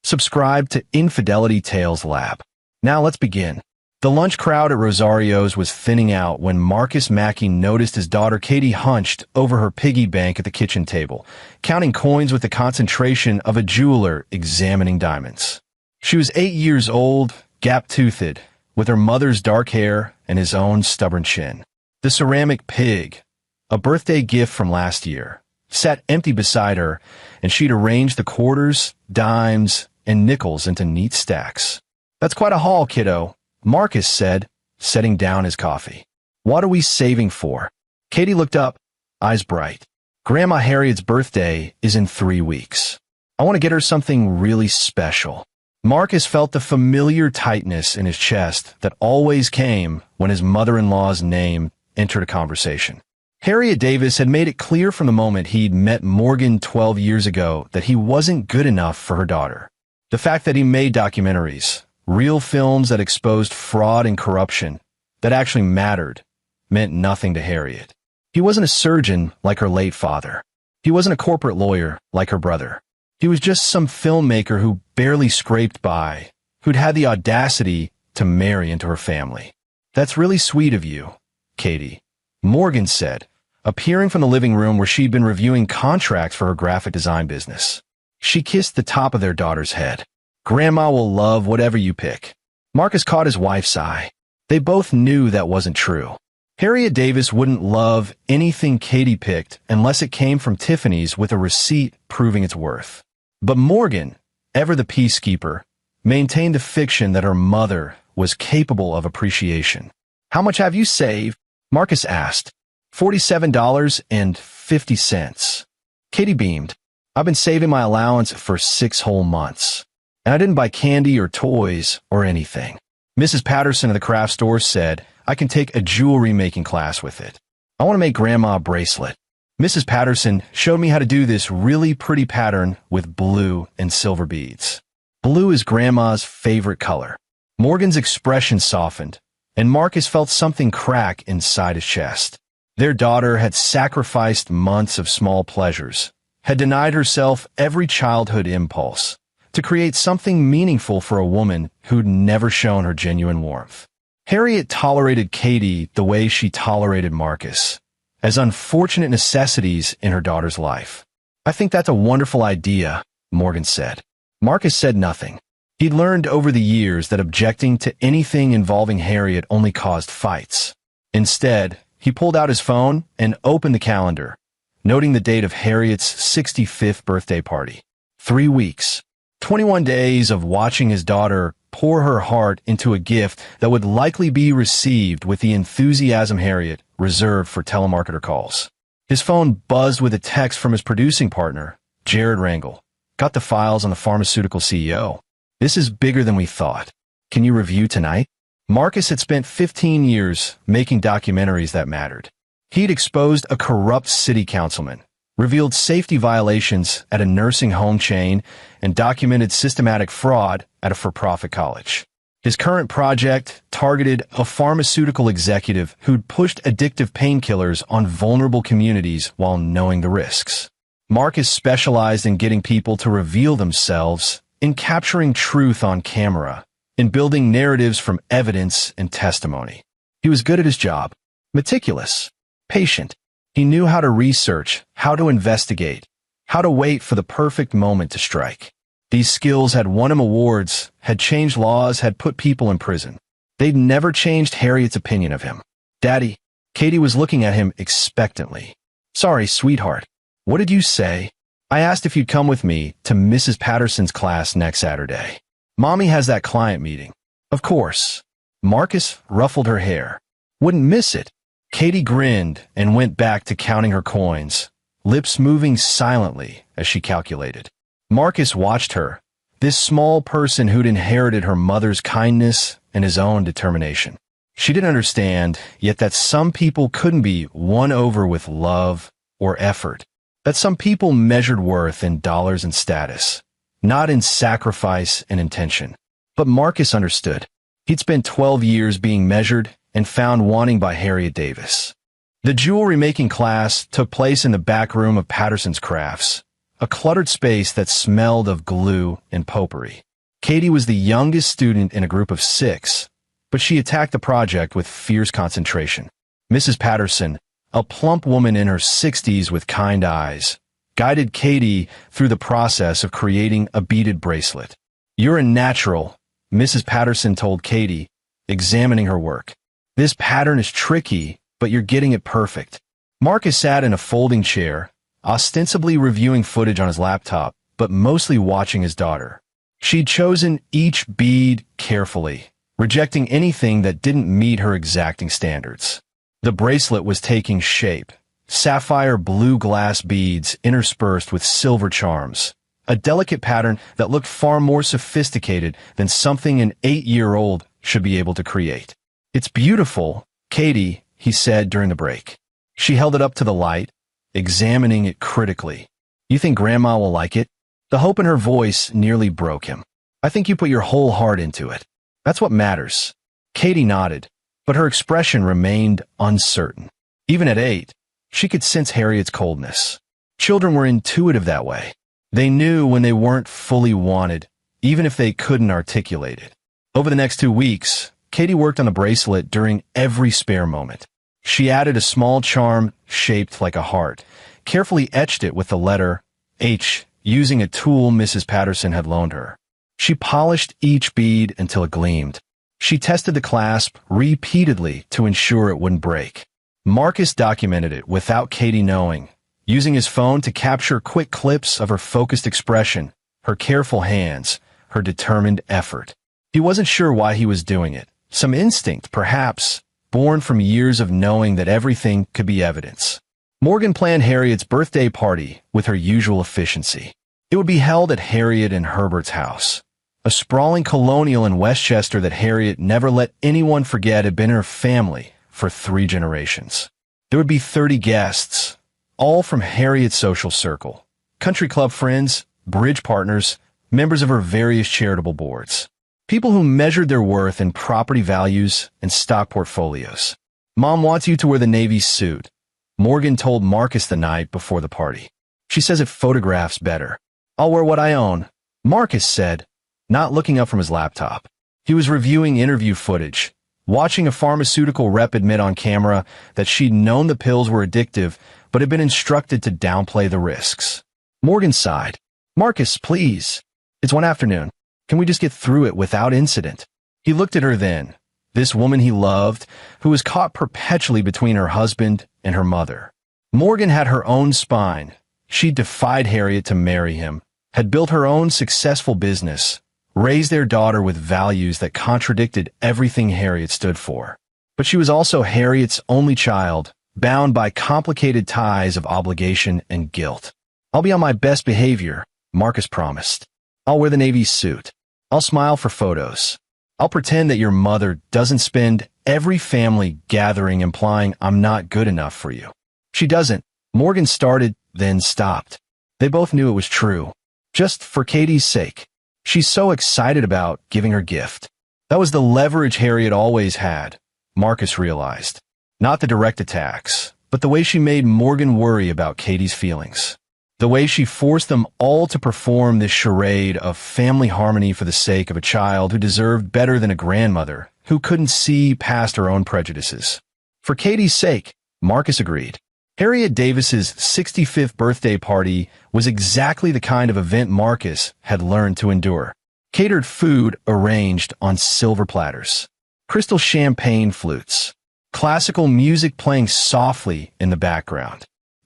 Subscribe to Infidelity Tales Lab. Now let's begin. The lunch crowd at Rosario's was thinning out when Marcus Mackey noticed his daughter Katie hunched over her piggy bank at the kitchen table, counting coins with the concentration of a jeweler examining diamonds. She was 8 years old, gap-toothed, with her mother's dark hair and his own stubborn chin. The ceramic pig, a birthday gift from last year, sat empty beside her, and she'd arranged the quarters, dimes, and nickels into neat stacks. "That's quite a haul, kiddo," Marcus said, setting down his coffee. "What are we saving for?" Katie looked up, eyes bright. "Grandma Harriet's birthday is in 3 weeks. I want to get her something really special." Marcus felt the familiar tightness in his chest that always came when his mother-in-law's name entered a conversation. Harriet Davis had made it clear from the moment he'd met Morgan 12 years ago that he wasn't good enough for her daughter. The fact that he made documentaries, real films that exposed fraud and corruption, that actually mattered, meant nothing to Harriet. He wasn't a surgeon like her late father. He wasn't a corporate lawyer like her brother. He was just some filmmaker who barely scraped by, who'd had the audacity to marry into her family. "That's really sweet of you, Katie," Morgan said, appearing from the living room where she'd been reviewing contracts for her graphic design business. She kissed the top of their daughter's head. "Grandma will love whatever you pick." Marcus caught his wife's eye. They both knew that wasn't true. Harriet Davis wouldn't love anything Katie picked unless it came from Tiffany's with a receipt proving its worth. But Morgan, ever the peacekeeper, maintained the fiction that her mother was capable of appreciation. "How much have you saved?" Marcus asked. $47.50. Katie beamed. "I've been saving my allowance for 6 whole months. And I didn't buy candy or toys or anything. Mrs. Patterson of the craft store said I can take a jewelry making class with it. I want to make Grandma a bracelet. Mrs. Patterson showed me how to do this really pretty pattern with blue and silver beads. Blue is Grandma's favorite color." Morgan's expression softened, and Marcus felt something crack inside his chest. Their daughter had sacrificed months of small pleasures, had denied herself every childhood impulse, to create something meaningful for a woman who'd never shown her genuine warmth. Harriet tolerated Katie the way she tolerated Marcus, as unfortunate necessities in her daughter's life. "I think that's a wonderful idea," Morgan said. Marcus said nothing. He'd learned over the years that objecting to anything involving Harriet only caused fights. Instead, he pulled out his phone and opened the calendar, noting the date of Harriet's 65th birthday party. 3 weeks. 21 days of watching his daughter pour her heart into a gift that would likely be received with the enthusiasm Harriet reserved for telemarketer calls. His phone buzzed with a text from his producing partner, Jared Rangel. "Got the files on the pharmaceutical CEO. This is bigger than we thought. Can you review tonight?" Marcus had spent 15 years making documentaries that mattered. He'd exposed a corrupt city councilman, revealed safety violations at a nursing home chain, and documented systematic fraud at a for-profit college. His current project targeted a pharmaceutical executive who'd pushed addictive painkillers on vulnerable communities while knowing the risks. Marcus specialized in getting people to reveal themselves, in capturing truth on camera, in building narratives from evidence and testimony. He was good at his job, meticulous, patient. He knew how to research, how to investigate, how to wait for the perfect moment to strike. These skills had won him awards, had changed laws, had put people in prison. They'd never changed Harriet's opinion of him. "Daddy," Katie was looking at him expectantly. "Sorry, sweetheart. What did you say?" "I asked if you'd come with me to Mrs. Patterson's class next Saturday. Mommy has that client meeting." "Of course." Marcus ruffled her hair. "Wouldn't miss it." Katie grinned and went back to counting her coins, lips moving silently as she calculated. Marcus watched her, this small person who'd inherited her mother's kindness and his own determination. She didn't understand, yet, that some people couldn't be won over with love or effort, that some people measured worth in dollars and status, not in sacrifice and intention. But Marcus understood. He'd spent 12 years being measured and found wanting by Harriet Davis. The jewelry-making class took place in the back room of Patterson's Crafts, a cluttered space that smelled of glue and potpourri. Katie was the youngest student in a group of 6, but she attacked the project with fierce concentration. Mrs. Patterson, a plump woman in her 60s with kind eyes, guided Katie through the process of creating a beaded bracelet. "You're a natural," Mrs. Patterson told Katie, examining her work. "This pattern is tricky, but you're getting it perfect." Marcus sat in a folding chair, ostensibly reviewing footage on his laptop, but mostly watching his daughter. She'd chosen each bead carefully, rejecting anything that didn't meet her exacting standards. The bracelet was taking shape, sapphire blue glass beads interspersed with silver charms, a delicate pattern that looked far more sophisticated than something an 8-year-old should be able to create. "It's beautiful, Katie," he said during the break. She held it up to the light, examining it critically. "You think Grandma will like it?" The hope in her voice nearly broke him. "I think you put your whole heart into it. That's what matters." Katie nodded, but her expression remained uncertain. Even at 8, she could sense Harriet's coldness. Children were intuitive that way. They knew when they weren't fully wanted, even if they couldn't articulate it. Over the next 2 weeks, Katie worked on the bracelet during every spare moment. She added a small charm shaped like a heart, carefully etched it with the letter H, using a tool Mrs. Patterson had loaned her. She polished each bead until it gleamed. She tested the clasp repeatedly to ensure it wouldn't break. Marcus documented it without Katie knowing, using his phone to capture quick clips of her focused expression, her careful hands, her determined effort. He wasn't sure why he was doing it. Some instinct, perhaps, born from years of knowing that everything could be evidence. Morgan planned Harriet's birthday party with her usual efficiency. It would be held at Harriet and Herbert's house, a sprawling colonial in Westchester that Harriet never let anyone forget had been her family for 3 generations. There would be 30 guests, all from Harriet's social circle, country club friends, bridge partners, members of her various charitable boards. People who measured their worth in property values and stock portfolios. "Mom wants you to wear the Navy suit," Morgan told Marcus the night before the party. "She says it photographs better." "I'll wear what I own," Marcus said, not looking up from his laptop. He was reviewing interview footage, watching a pharmaceutical rep admit on camera that she'd known the pills were addictive, but had been instructed to downplay the risks. Morgan sighed. "Marcus, please. It's one afternoon. Can we just get through it without incident?" He looked at her then, this woman he loved, who was caught perpetually between her husband and her mother. Morgan had her own spine. She defied Harriet to marry him, had built her own successful business, raised their daughter with values that contradicted everything Harriet stood for. But she was also Harriet's only child, bound by complicated ties of obligation and guilt. "I'll be on my best behavior," Marcus promised. "I'll wear the Navy suit. I'll smile for photos. I'll pretend that your mother doesn't spend every family gathering implying I'm not good enough for you." "She doesn't." Morgan started, then stopped. They both knew it was true. Just for Katie's sake. She's so excited about giving her gift. That was the leverage Harriet always had, Marcus realized. Not the direct attacks, but the way she made Morgan worry about Katie's feelings. The way she forced them all to perform this charade of family harmony for the sake of a child who deserved better than a grandmother who couldn't see past her own prejudices. For Katie's sake, Marcus agreed. Harriet Davis's 65th birthday party was exactly the kind of event Marcus had learned to endure. Catered food arranged on silver platters, crystal champagne flutes, classical music playing softly in the background,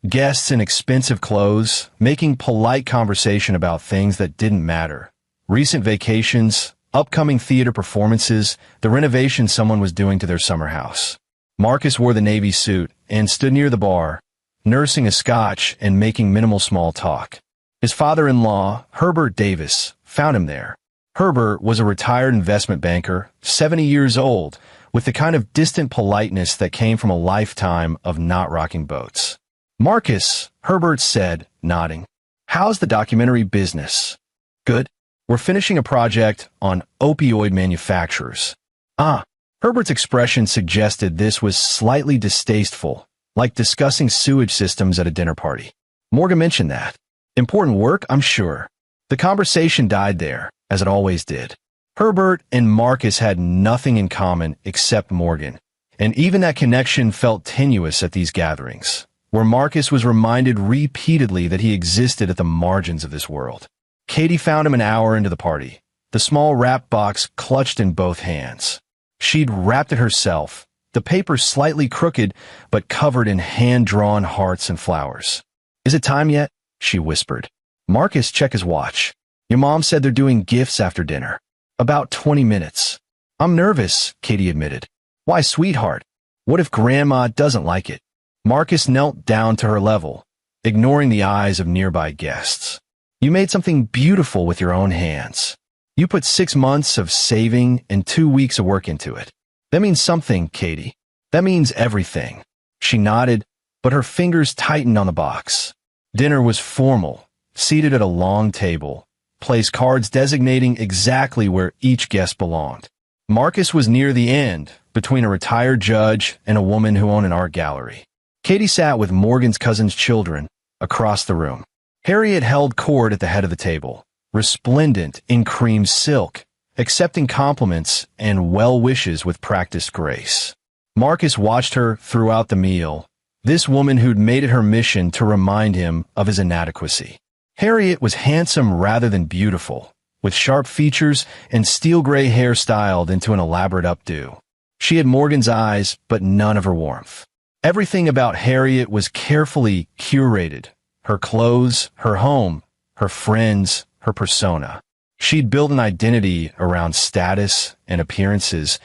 guests in expensive clothes making polite conversation about things that didn't matter, recent vacations, upcoming theater performances, the renovation someone was doing to their summer house. Marcus wore the Navy suit and stood near the bar, nursing a scotch and making minimal small talk. His father-in-law, Herbert Davis, found him there. Herbert was a retired investment banker, 70 years old, with the kind of distant politeness that came from a lifetime of not rocking boats. "Marcus," Herbert said, nodding. "How's the documentary business?" "Good. We're finishing a project on opioid manufacturers." "Ah." Herbert's expression suggested this was slightly distasteful, like discussing sewage systems at a dinner party. Morgan mentioned that. Important work, I'm sure. The conversation died there, as it always did. Herbert and Marcus had nothing in common except Morgan, and even that connection felt tenuous at these gatherings, where Marcus was reminded repeatedly that he existed at the margins of this world. Katie found him an hour into the party, the small wrap box clutched in both hands. She'd wrapped it herself, the paper slightly crooked but covered in hand-drawn hearts and flowers. "Is it time yet?" she whispered. Marcus checked his watch. "Your mom said they're doing gifts after dinner. About 20 minutes. "I'm nervous," Katie admitted. "Why, sweetheart? What if Grandma doesn't like it?" Marcus knelt down to her level, ignoring the eyes of nearby guests. "You made something beautiful with your own hands. You put 6 months of saving and 2 weeks of work into it. That means something, Katie. That means everything." She nodded, but her fingers tightened on the box. Dinner was formal, seated at a long table, placed cards designating exactly where each guest belonged. Marcus was near the end, between a retired judge and a woman who owned an art gallery. Katie sat with Morgan's cousin's children across the room. Harriet held court at the head of the table, resplendent in cream silk, accepting compliments and well wishes with practiced grace. Marcus watched her throughout the meal, this woman who'd made it her mission to remind him of his inadequacy. Harriet was handsome rather than beautiful, with sharp features and steel gray hair styled into an elaborate updo. She had Morgan's eyes, but none of her warmth. Everything about Harriet was carefully curated. Her clothes, her home, her friends, her persona. She'd built an identity around status and appearances,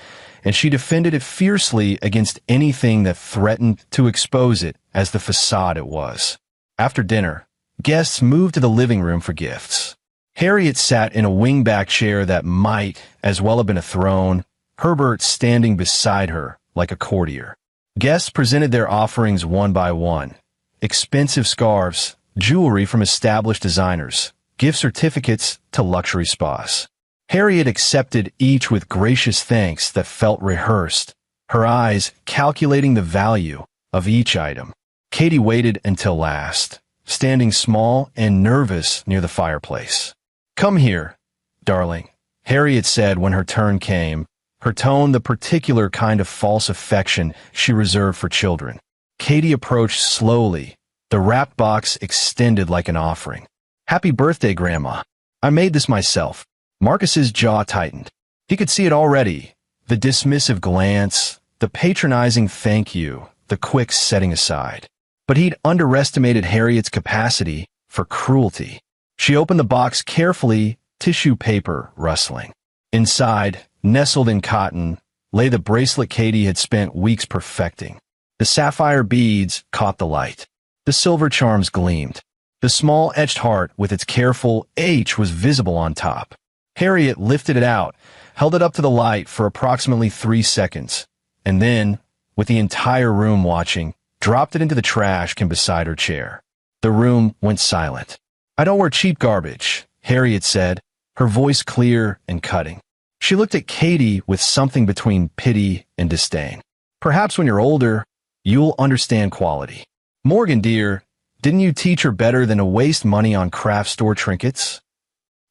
and she defended it fiercely against anything that threatened to expose it as the facade it was. After dinner, guests moved to the living room for gifts. Harriet sat in a wingback chair that might as well have been a throne, Herbert standing beside her like a courtier. Guests presented their offerings one by one. Expensive scarves, jewelry from established designers, gift certificates to luxury spas. Harriet accepted each with gracious thanks that felt rehearsed, her eyes calculating the value of each item. Katie waited until last, standing small and nervous near the fireplace. "Come here, darling," Harriet said when her turn came, her tone the particular kind of false affection she reserved for children. Katie approached slowly, the wrapped box extended like an offering. "Happy birthday, Grandma. I made this myself." Marcus's jaw tightened. He could see it already, the dismissive glance, the patronizing thank you, the quick setting aside. But he'd underestimated Harriet's capacity for cruelty. She opened the box carefully, tissue paper rustling. Inside, nestled in cotton, lay the bracelet Katie had spent weeks perfecting. The sapphire beads caught the light. The silver charms gleamed. The small etched heart with its careful H was visible on top. Harriet lifted it out, held it up to the light for approximately 3 seconds, and then, with the entire room watching, dropped it into the trash can beside her chair. The room went silent. "I don't wear cheap garbage," Harriet said, her voice clear and cutting. She looked at Katie with something between pity and disdain. "Perhaps when you're older, you'll understand quality. Morgan, dear, didn't you teach her better than to waste money on craft store trinkets?"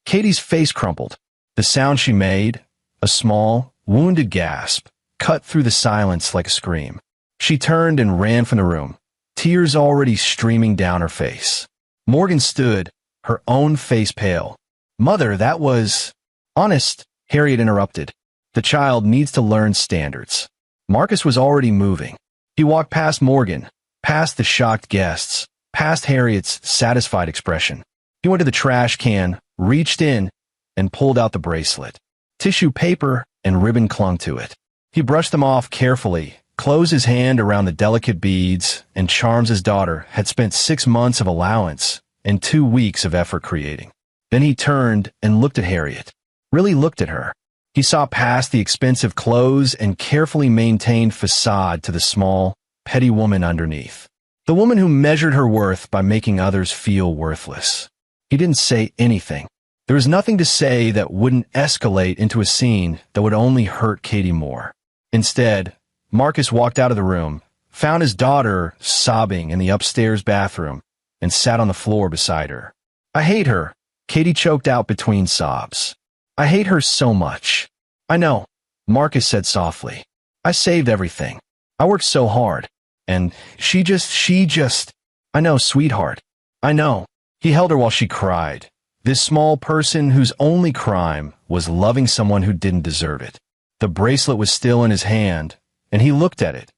Katie's face crumpled. The sound she made, a small, wounded gasp, cut through the silence like a scream. She turned and ran from the room, tears already streaming down her face. Morgan stood, her own face pale. "Mother, that was—" "Honest," Harriet interrupted. "The child needs to learn standards." Marcus was already moving. He walked past Morgan, past the shocked guests, past Harriet's satisfied expression. He went to the trash can, reached in, and pulled out the bracelet. Tissue paper and ribbon clung to it. He brushed them off carefully, closed his hand around the delicate beads and charms his daughter had spent 6 months of allowance and 2 weeks of effort creating. Then he turned and looked at Harriet, really looked at her. He saw past the expensive clothes and carefully maintained facade to the small, petty woman underneath. The woman who measured her worth by making others feel worthless. He didn't say anything. There was nothing to say that wouldn't escalate into a scene that would only hurt Katie more. Instead, Marcus walked out of the room, found his daughter sobbing in the upstairs bathroom, and sat on the floor beside her. I hate her, Katie choked out between sobs. I hate her so much. I know, Marcus said softly. I saved everything. I worked so hard. And she just, I know, sweetheart. I know. He held her while she cried. This small person whose only crime was loving someone who didn't deserve it. The bracelet was still in his hand, and he looked at it.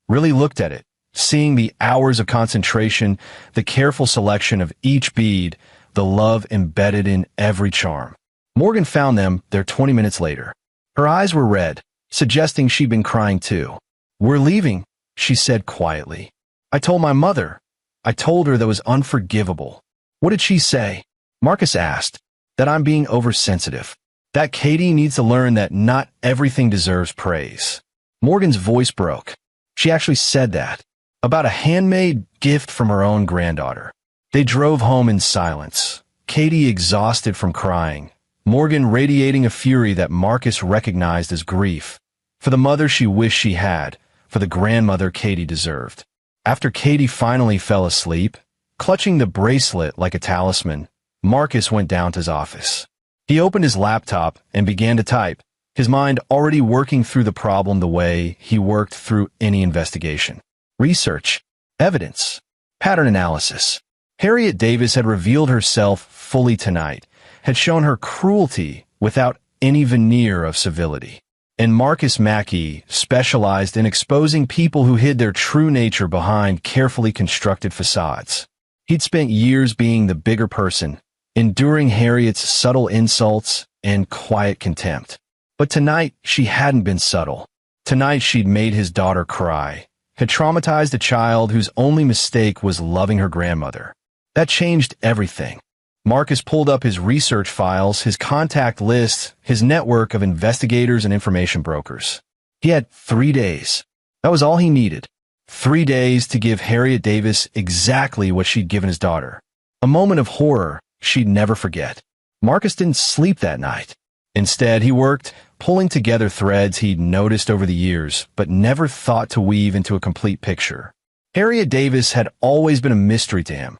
Really looked at it, seeing the hours of concentration, the careful selection of each bead, the love embedded in every charm. Morgan found them there 20 minutes later. Her eyes were red, suggesting she'd been crying too. We're leaving, she said quietly. I told my mother. I told her that was unforgivable. What did she say? Marcus asked. That I'm being oversensitive. That Katie needs to learn that not everything deserves praise. Morgan's voice broke. She actually said that. About a handmade gift from her own granddaughter. They drove home in silence. Katie exhausted from crying. Morgan radiating a fury that Marcus recognized as grief. For the mother she wished she had. For the grandmother Katie deserved. After Katie finally fell asleep, clutching the bracelet like a talisman, Marcus went down to his office. He opened his laptop and began to type, his mind already working through the problem the way he worked through any investigation. Research, evidence, pattern analysis. Harriet Davis had revealed herself fully tonight, had shown her cruelty without any veneer of civility. And Marcus Mackey specialized in exposing people who hid their true nature behind carefully constructed facades. He'd spent years being the bigger person, enduring Harriet's subtle insults and quiet contempt. But tonight, she hadn't been subtle. Tonight, she'd made his daughter cry, had traumatized a child whose only mistake was loving her grandmother. That changed everything. Marcus pulled up his research files, his contact list, his network of investigators and information brokers. He had 3 days. That was all he needed. 3 days to give Harriet Davis exactly what she'd given his daughter. A moment of horror she'd never forget. Marcus didn't sleep that night. Instead, he worked, pulling together threads he'd noticed over the years, but never thought to weave into a complete picture. Harriet Davis had always been a mystery to him.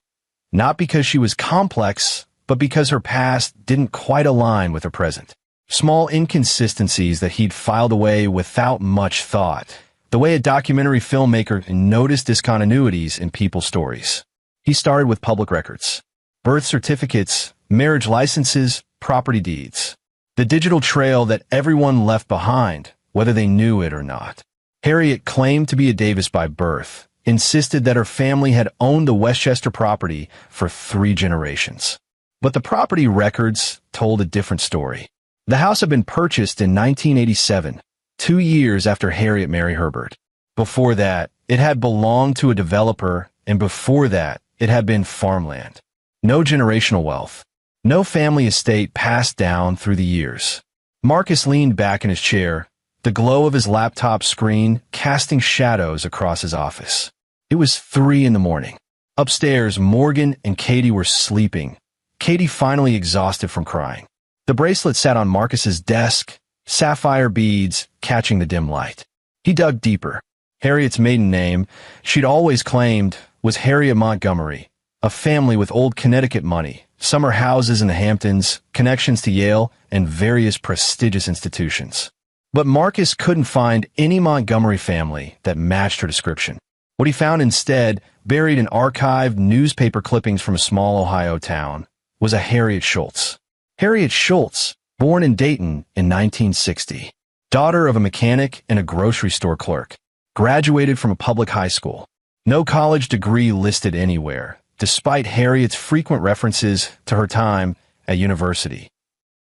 Not because she was complex, but because her past didn't quite align with her present. Small inconsistencies that he'd filed away without much thought. The way a documentary filmmaker noticed discontinuities in people's stories. He started with public records. Birth certificates, marriage licenses, property deeds. The digital trail that everyone left behind, whether they knew it or not. Harriet claimed to be a Davis by birth, insisted that her family had owned the Westchester property for 3 generations. But the property records told a different story. The house had been purchased in 1987, 2 years after Harriet married Herbert. Before that, it had belonged to a developer, and before that, it had been farmland. No generational wealth. No family estate passed down through the years. Marcus leaned back in his chair, the glow of his laptop screen casting shadows across his office. It was 3 in the morning. Upstairs, Morgan and Katie were sleeping. Katie finally exhausted from crying. The bracelet sat on Marcus's desk, sapphire beads catching the dim light. He dug deeper. Harriet's maiden name, she'd always claimed, was Harriet Montgomery, a family with old Connecticut money, summer houses in the Hamptons, connections to Yale, and various prestigious institutions. But Marcus couldn't find any Montgomery family that matched her description. What he found instead, buried in archived newspaper clippings from a small Ohio town, was a Harriet Schultz. Harriet Schultz, born in Dayton in 1960. Daughter of a mechanic and a grocery store clerk. Graduated from a public high school. No college degree listed anywhere, despite Harriet's frequent references to her time at university.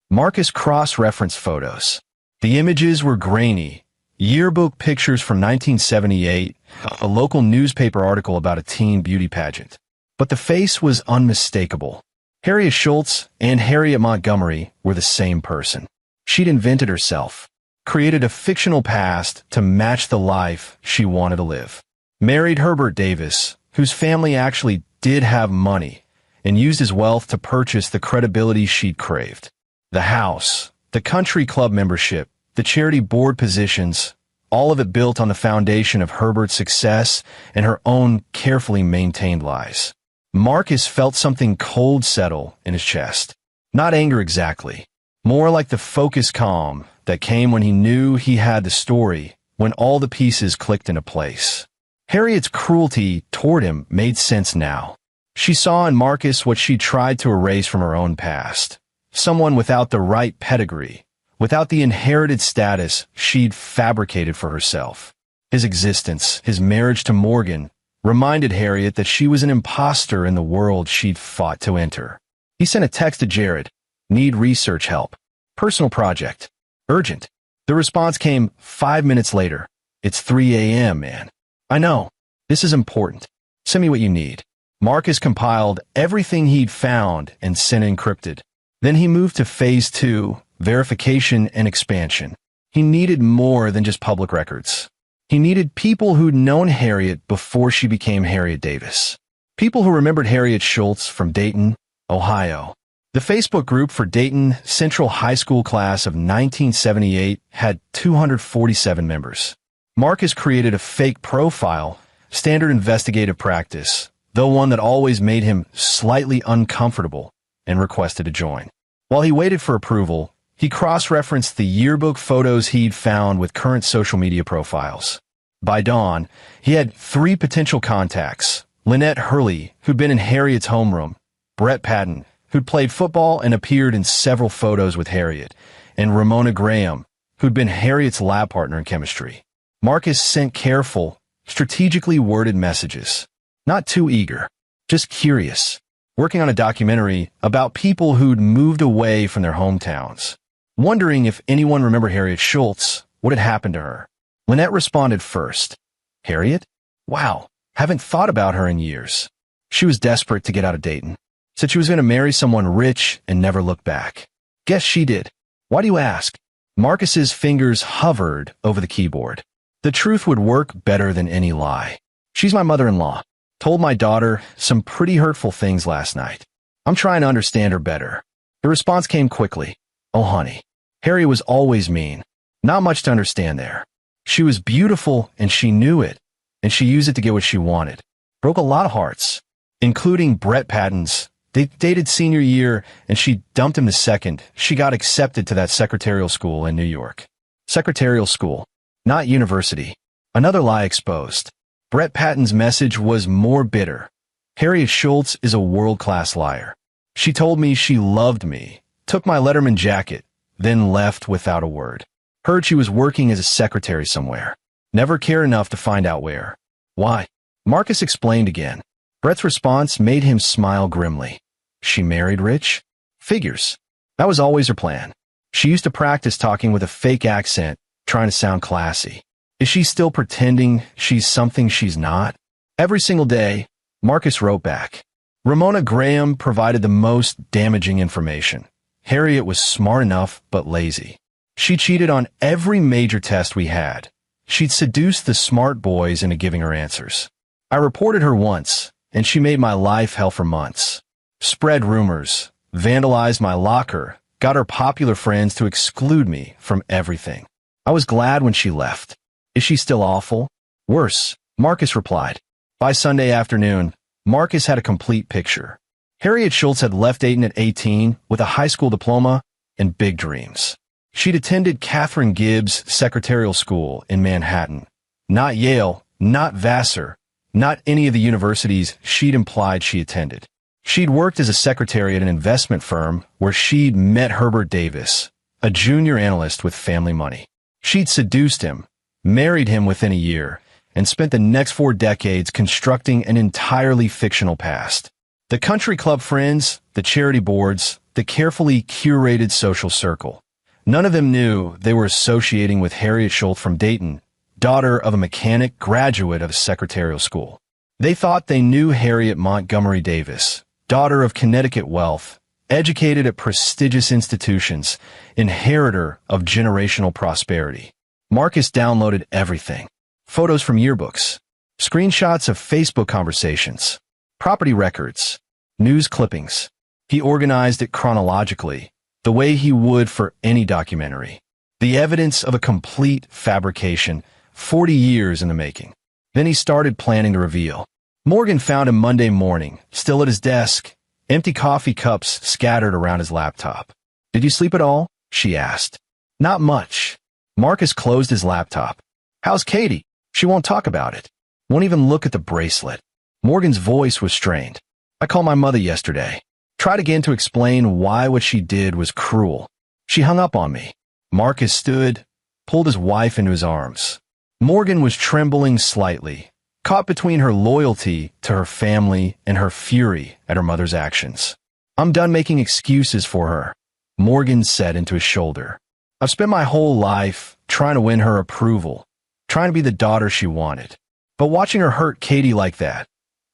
Marcus cross-referenced photos. The images were grainy. Yearbook pictures from 1978, a local newspaper article about a teen beauty pageant. But the face was unmistakable. Harriet Schultz and Harriet Montgomery were the same person. She'd invented herself, created a fictional past to match the life she wanted to live. Married Herbert Davis, whose family actually did have money, and used his wealth to purchase the credibility she'd craved. The house, the country club membership, the charity board positions, all of it built on the foundation of Herbert's success and her own carefully maintained lies. Marcus felt something cold settle in his chest. Not anger exactly. More like the focused calm that came when he knew he had the story, when all the pieces clicked into place. Harriet's cruelty toward him made sense now. She saw in Marcus what she tried to erase from her own past. Someone without the right pedigree, without the inherited status she'd fabricated for herself. His existence, his marriage to Morgan, reminded Harriet that she was an imposter in the world she'd fought to enter. He sent a text to Jared. Need research help. Personal project. Urgent. The response came 5 minutes later. It's 3 a.m., man. I know. This is important. Send me what you need. Marcus compiled everything he'd found and sent encrypted. Then he moved to phase 2, verification and expansion. He needed more than just public records. He needed people who'd known Harriet before she became Harriet Davis. People who remembered Harriet Schultz from Dayton, Ohio. The Facebook group for Dayton Central High School class of 1978 had 247 members. Marcus created a fake profile, standard investigative practice, though one that always made him slightly uncomfortable, and requested to join. While he waited for approval, he cross-referenced the yearbook photos he'd found with current social media profiles. By dawn, he had 3 potential contacts: Lynette Hurley, who'd been in Harriet's homeroom, Brett Patton, who'd played football and appeared in several photos with Harriet, and Ramona Graham, who'd been Harriet's lab partner in chemistry. Marcus sent careful, strategically worded messages. Not too eager, just curious, working on a documentary about people who'd moved away from their hometowns. Wondering if anyone remembered Harriet Schultz, what had happened to her. Lynette responded first. Harriet? Wow, haven't thought about her in years. She was desperate to get out of Dayton. Said she was going to marry someone rich and never look back. Guess she did. Why do you ask? Marcus's fingers hovered over the keyboard. The truth would work better than any lie. She's my mother-in-law. Told my daughter some pretty hurtful things last night. I'm trying to understand her better. The response came quickly. Oh, honey. Harry was always mean. Not much to understand there. She was beautiful and she knew it, and she used it to get what she wanted. Broke a lot of hearts, including Brett Patton's. They dated senior year and she dumped him the second she got accepted to that secretarial school in New York. Secretarial school, not university. Another lie exposed. Brett Patton's message was more bitter. Harriet Schultz is a world-class liar. She told me she loved me, took my Letterman jacket, then left without a word. Heard she was working as a secretary somewhere. Never cared enough to find out where. Why? Marcus explained again. Brett's response made him smile grimly. She married rich? Figures. That was always her plan. She used to practice talking with a fake accent, trying to sound classy. Is she still pretending she's something she's not? Every single day, Marcus wrote back. Ramona Graham provided the most damaging information. Harriet was smart enough, but lazy. She cheated on every major test we had. She'd seduced the smart boys into giving her answers. I reported her once, and she made my life hell for months. Spread rumors, vandalized my locker, got her popular friends to exclude me from everything. I was glad when she left. Is she still awful? Worse, Marcus replied. By Sunday afternoon, Marcus had a complete picture. Harriet Schultz had left Dayton at 18 with a high school diploma and big dreams. She'd attended Catherine Gibbs Secretarial School in Manhattan. Not Yale, not Vassar, not any of the universities she'd implied she attended. She'd worked as a secretary at an investment firm where she'd met Herbert Davis, a junior analyst with family money. She'd seduced him, married him within a year, and spent the next 4 decades constructing an entirely fictional past. The country club friends, the charity boards, the carefully curated social circle. None of them knew they were associating with Harriet Schultz from Dayton, daughter of a mechanic graduate of a secretarial school. They thought they knew Harriet Montgomery Davis, daughter of Connecticut wealth, educated at prestigious institutions, inheritor of generational prosperity. Marcus downloaded everything. Photos from yearbooks, screenshots of Facebook conversations, property records, news clippings. He organized it chronologically, the way he would for any documentary. The evidence of a complete fabrication, 40 years in the making. Then he started planning the reveal. Morgan found him Monday morning, still at his desk, empty coffee cups scattered around his laptop. "Did you sleep at all?" she asked. "Not much." Marcus closed his laptop. "How's Katie?" "She won't talk about it. Won't even look at the bracelet." Morgan's voice was strained. "I called my mother yesterday. Tried again to explain why what she did was cruel. She hung up on me." Marcus stood, pulled his wife into his arms. Morgan was trembling slightly, caught between her loyalty to her family and her fury at her mother's actions. "I'm done making excuses for her," Morgan said into his shoulder. "I've spent my whole life trying to win her approval, trying to be the daughter she wanted. But watching her hurt Katie like that,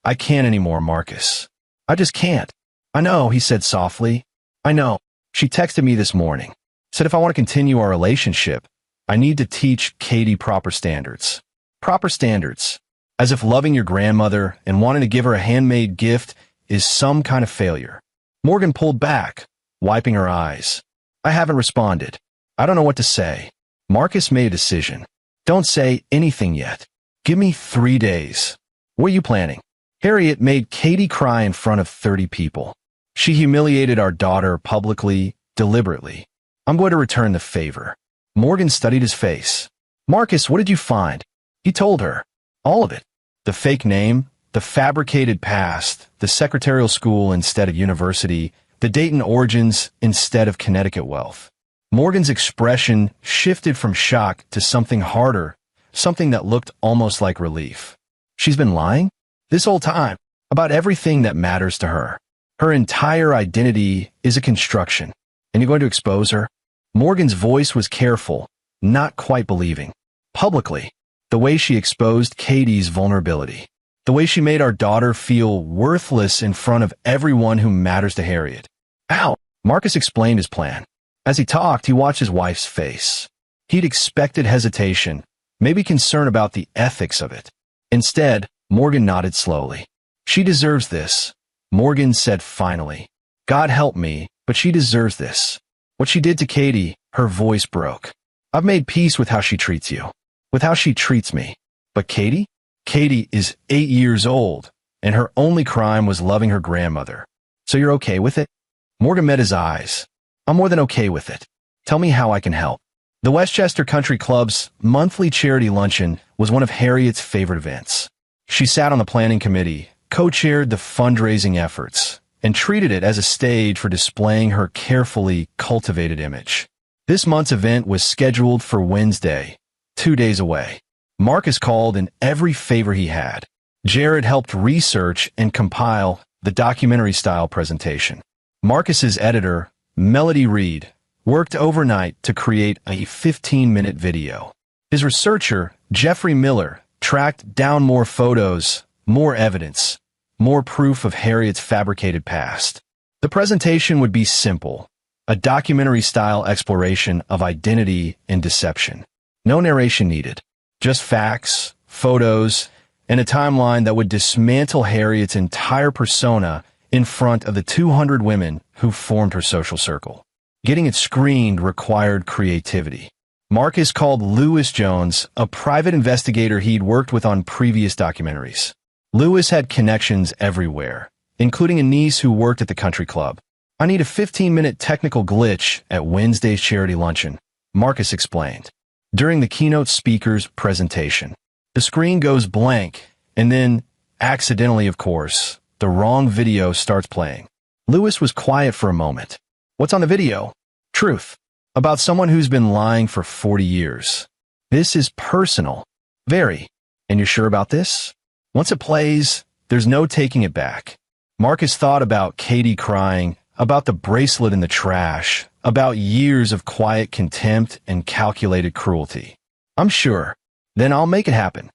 I can't anymore, Marcus. I just can't." "I know," he said softly. "I know. She texted me this morning. Said if I want to continue our relationship, I need to teach Katie proper standards." Proper standards. As if loving your grandmother and wanting to give her a handmade gift is some kind of failure. Morgan pulled back, wiping her eyes. "I haven't responded. I don't know what to say." Marcus made a decision. "Don't say anything yet. Give me 3 days." "What are you planning?" "Harriet made Katie cry in front of 30 people. She humiliated our daughter publicly, deliberately. I'm going to return the favor." Morgan studied his face. "Marcus, what did you find?" He told her. All of it. The fake name, the fabricated past, the secretarial school instead of university, the Dayton origins instead of Connecticut wealth. Morgan's expression shifted from shock to something harder, something that looked almost like relief. She's been lying? This whole time, about everything that matters to her. Her entire identity is a construction. And you're going to expose her? Morgan's voice was careful, not quite believing. Publicly. The way she exposed Katie's vulnerability. The way she made our daughter feel worthless in front of everyone who matters to Harriet. "How?" Marcus explained his plan. As he talked, he watched his wife's face. He'd expected hesitation, maybe concern about the ethics of it. Instead, Morgan nodded slowly. "She deserves this," Morgan said finally. "God help me, but she deserves this. What she did to Katie," her voice broke. "I've made peace with how she treats you. With how she treats me. But Katie? Katie is 8 years old, and her only crime was loving her grandmother. So you're okay with it?" Morgan met his eyes. "I'm more than okay with it. Tell me how I can help." The Westchester Country Club's monthly charity luncheon was one of Harriet's favorite events. She sat on the planning committee, co-chaired the fundraising efforts, and treated it as a stage for displaying her carefully cultivated image. This month's event was scheduled for Wednesday, 2 days away. Marcus called in every favor he had. Jared helped research and compile the documentary-style presentation. Marcus's editor, Melody Reed, worked overnight to create a 15-minute video. His researcher, Jeffrey Miller, tracked down more photos, more evidence, more proof of Harriet's fabricated past. The presentation would be simple, a documentary-style exploration of identity and deception. No narration needed, just facts, photos, and a timeline that would dismantle Harriet's entire persona in front of the 200 women who formed her social circle. Getting it screened required creativity. Marcus called Lewis Jones, a private investigator he'd worked with on previous documentaries. Lewis had connections everywhere, including a niece who worked at the country club. "I need a 15-minute technical glitch at Wednesday's charity luncheon," Marcus explained. During the keynote speaker's presentation, the screen goes blank, and then, accidentally of course, the wrong video starts playing. Lewis was quiet for a moment. "What's on the video?" "Truth. About someone who's been lying for 40 years. This is personal. Very. And you're sure about this?" Once it plays, there's no taking it back. Marcus thought about Katie crying, about the bracelet in the trash, about years of quiet contempt and calculated cruelty. "I'm sure. Then I'll make it happen."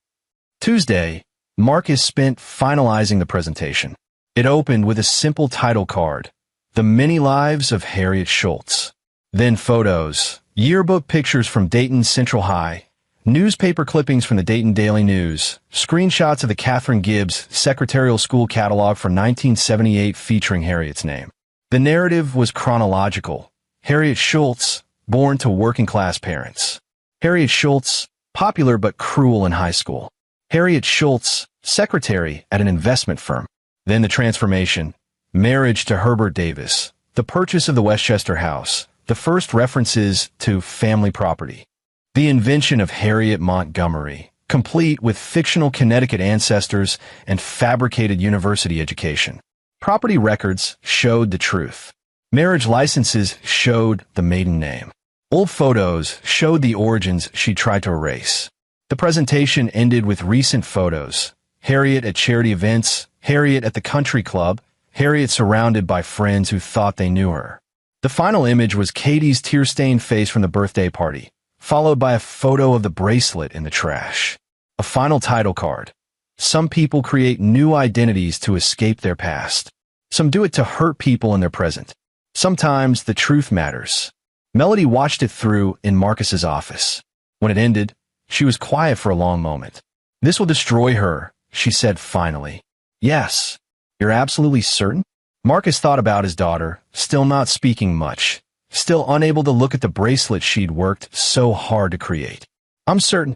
Tuesday, Marcus spent finalizing the presentation. It opened with a simple title card, "The Many Lives of Harriet Schultz." Then photos, yearbook pictures from Dayton Central High, newspaper clippings from the Dayton Daily News, screenshots of the Catherine Gibbs Secretarial School catalog for 1978 featuring Harriet's name. The narrative was chronological. Harriet Schultz, born to working-class parents. Harriet Schultz, popular but cruel in high school. Harriet Schultz, secretary at an investment firm. Then the transformation, marriage to Herbert Davis, the purchase of the Westchester house, the first references to family property. The invention of Harriet Montgomery, complete with fictional Connecticut ancestors and fabricated university education. Property records showed the truth. Marriage licenses showed the maiden name. Old photos showed the origins she tried to erase. The presentation ended with recent photos. Harriet at charity events, Harriet at the country club, Harriet surrounded by friends who thought they knew her. The final image was Katie's tear-stained face from the birthday party, followed by a photo of the bracelet in the trash. A final title card. Some people create new identities to escape their past. Some do it to hurt people in their present. Sometimes the truth matters. Melody watched it through in Marcus's office. When it ended, she was quiet for a long moment. "This will destroy her," she said finally. "Yes. You're absolutely certain?" Marcus thought about his daughter, still not speaking much, still unable to look at the bracelet she'd worked so hard to create. "I'm certain."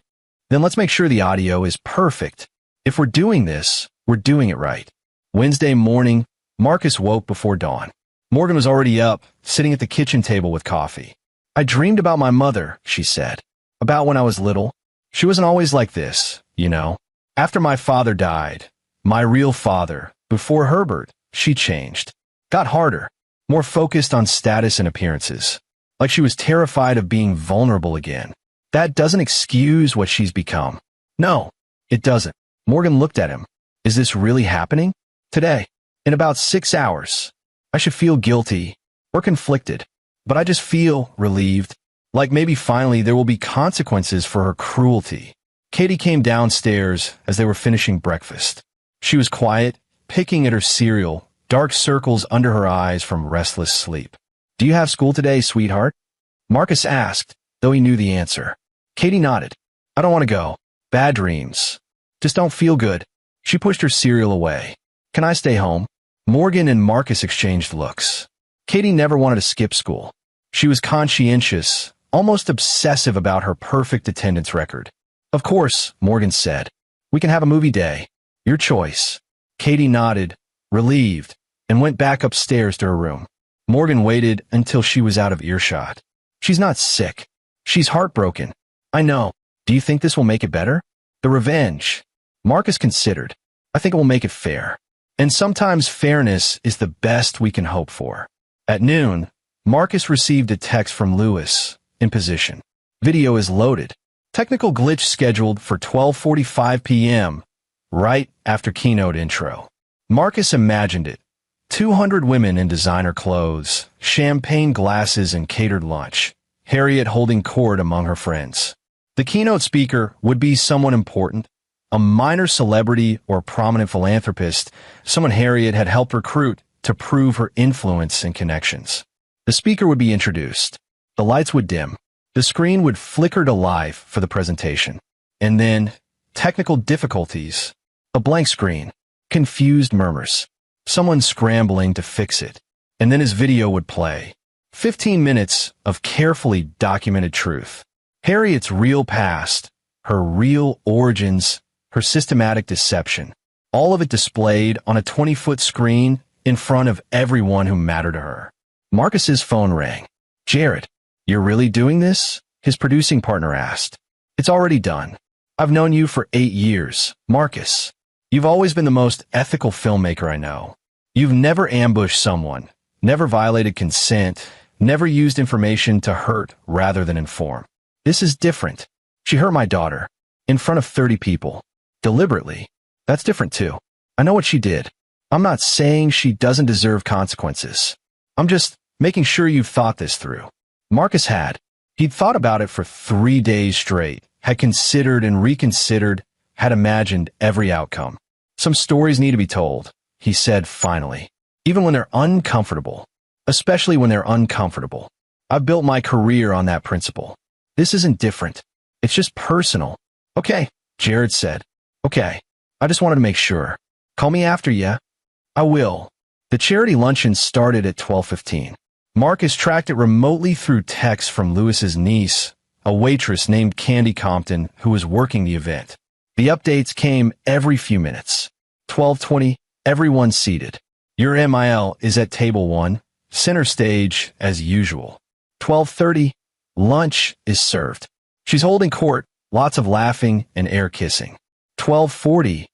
"Then let's make sure the audio is perfect. If we're doing this, we're doing it right." Wednesday morning, Marcus woke before dawn. Morgan was already up, sitting at the kitchen table with coffee. "I dreamed about my mother," she said. "About when I was little. She wasn't always like this, you know. After my father died, my real father, before Herbert, she changed. Got harder, more focused on status and appearances. Like she was terrified of being vulnerable again. That doesn't excuse what she's become." "No, it doesn't." Morgan looked at him. "Is this really happening?" "Today. In about 6 hours. I should feel guilty or conflicted, but I just feel relieved. Like maybe finally there will be consequences for her cruelty." Katie came downstairs as they were finishing breakfast. She was quiet, picking at her cereal, dark circles under her eyes from restless sleep. "Do you have school today, sweetheart?" Marcus asked, though he knew the answer. Katie nodded. "I don't want to go. Bad dreams. Just don't feel good." She pushed her cereal away. "Can I stay home?" Morgan and Marcus exchanged looks. Katie never wanted to skip school. She was conscientious, almost obsessive about her perfect attendance record. "Of course," Morgan said. "We can have a movie day. Your choice." Katie nodded, relieved, and went back upstairs to her room. Morgan waited until she was out of earshot. "She's not sick. She's heartbroken." "I know. Do you think this will make it better?" "The revenge." Marcus considered. "I think it will make it fair. And sometimes fairness is the best we can hope for." At noon, Marcus received a text from Lewis, in position. "Video is loaded. Technical glitch scheduled for 12:45 p.m., right after keynote intro." Marcus imagined it. 200 women in designer clothes, champagne glasses and catered lunch, Harriet holding court among her friends. The keynote speaker would be someone important, a minor celebrity or prominent philanthropist, someone Harriet had helped recruit to prove her influence and connections. The speaker would be introduced. The lights would dim. The screen would flicker to life for the presentation. And then, technical difficulties. A blank screen. Confused murmurs. Someone scrambling to fix it. And then his video would play. 15 minutes of carefully documented truth. Harriet's real past, her real origins, her systematic deception. All of it displayed on a 20-foot screen in front of everyone who mattered to her. Marcus's phone rang. "Jared, you're really doing this?" his producing partner asked. "It's already done. I've known you for 8 years, Marcus. You've always been the most ethical filmmaker I know. You've never ambushed someone, never violated consent, never used information to hurt rather than inform. This is different. She hurt my daughter, in front of 30 people. Deliberately. That's different too. I know what she did. I'm not saying she doesn't deserve consequences. I'm just making sure you've thought this through." Marcus had. He'd thought about it for 3 days straight, had considered and reconsidered, had imagined every outcome. "Some stories need to be told," he said finally, "even when they're uncomfortable, especially when they're uncomfortable. I've built my career on that principle. This isn't different. It's just personal." "Okay," Jared said. "Okay. I just wanted to make sure. Call me after, yeah?" "I will." The charity luncheon started at 12:15. Marcus tracked it remotely through text from Lewis's niece, a waitress named Candy Compton, who was working the event. The updates came every few minutes. 12:20, everyone seated. Your MIL is at table 1, center stage as usual. 12:30, lunch is served. She's holding court, lots of laughing and air kissing. 12:40,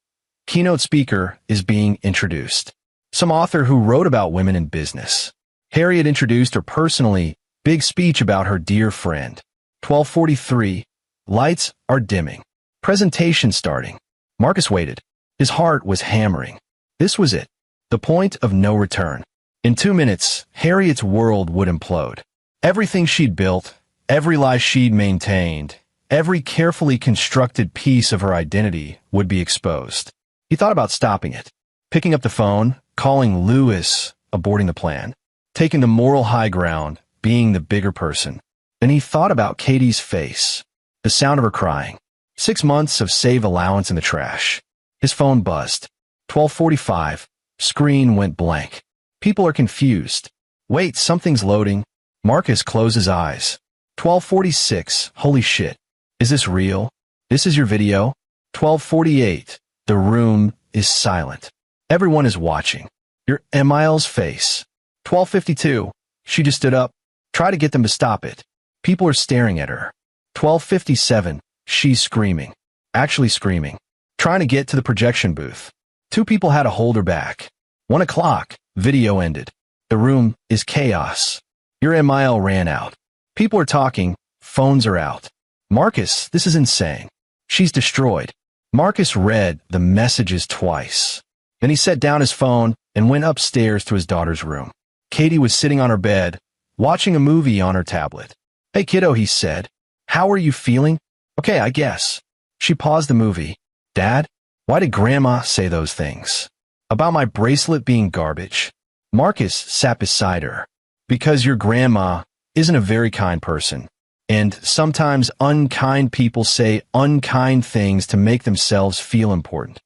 keynote speaker is being introduced. Some author who wrote about women in business. Harriet introduced her personally, big speech about her dear friend. 12:43, lights are dimming. Presentation starting. Marcus waited. His heart was hammering. This was it. The point of no return. In 2 minutes, Harriet's world would implode. Everything she'd built, every lie she'd maintained, every carefully constructed piece of her identity would be exposed. He thought about stopping it, picking up the phone, calling Lewis, aborting the plan, taking the moral high ground, being the bigger person. Then he thought about Katie's face, the sound of her crying. 6 months of save allowance in the trash. His phone buzzed. 12:45. Screen went blank. People are confused. Wait, something's loading. Marcus closed his eyes. 12:46. Holy shit. Is this real? This is your video? 12:48. The room is silent. Everyone is watching. Your Emil's face. 12:52. She just stood up. Try to get them to stop it. People are staring at her. 12:57. She's screaming. Actually screaming. Trying to get to the projection booth. 2 people had to hold her back. 1 o'clock. Video ended. The room is chaos. Your MIL ran out. People are talking. Phones are out. Marcus, this is insane. She's destroyed. Marcus read the messages twice. Then he set down his phone and went upstairs to his daughter's room. Katie was sitting on her bed, watching a movie on her tablet. Hey kiddo, he said. How are you feeling? Okay, I guess. She paused the movie. Dad, why did Grandma say those things? About my bracelet being garbage? Marcus sat beside her. Because your grandma isn't a very kind person. And sometimes unkind people say unkind things to make themselves feel important.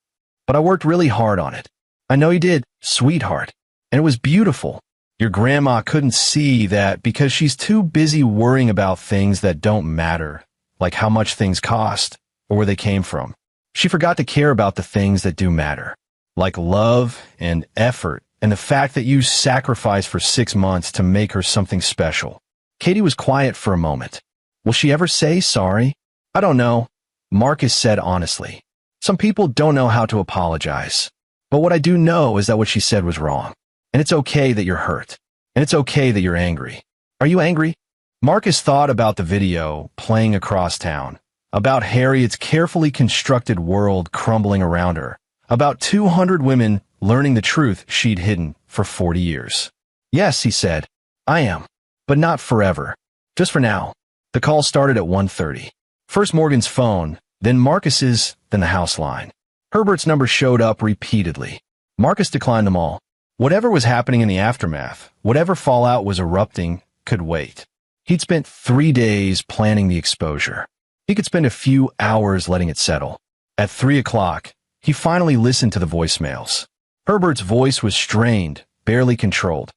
But I worked really hard on it. I know you did, sweetheart. And it was beautiful. Your grandma couldn't see that because she's too busy worrying about things that don't matter, like how much things cost or where they came from. She forgot to care about the things that do matter, like love and effort and the fact that you sacrificed for 6 months to make her something special. Katie was quiet for a moment. Will she ever say sorry? I don't know, Marcus said honestly. Some people don't know how to apologize. But what I do know is that what she said was wrong. And it's okay that you're hurt. And it's okay that you're angry. Are you angry? Marcus thought about the video playing across town, about Harriet's carefully constructed world crumbling around her, about 200 women learning the truth she'd hidden for 40 years. Yes, he said, I am. But not forever. Just for now. The call started at 1:30. First Morgan's phone, then Marcus's, then the house line. Herbert's number showed up repeatedly. Marcus declined them all. Whatever was happening in the aftermath, whatever fallout was erupting, could wait. He'd spent 3 days planning the exposure. He could spend a few hours letting it settle. At 3 o'clock, he finally listened to the voicemails. Herbert's voice was strained, barely controlled.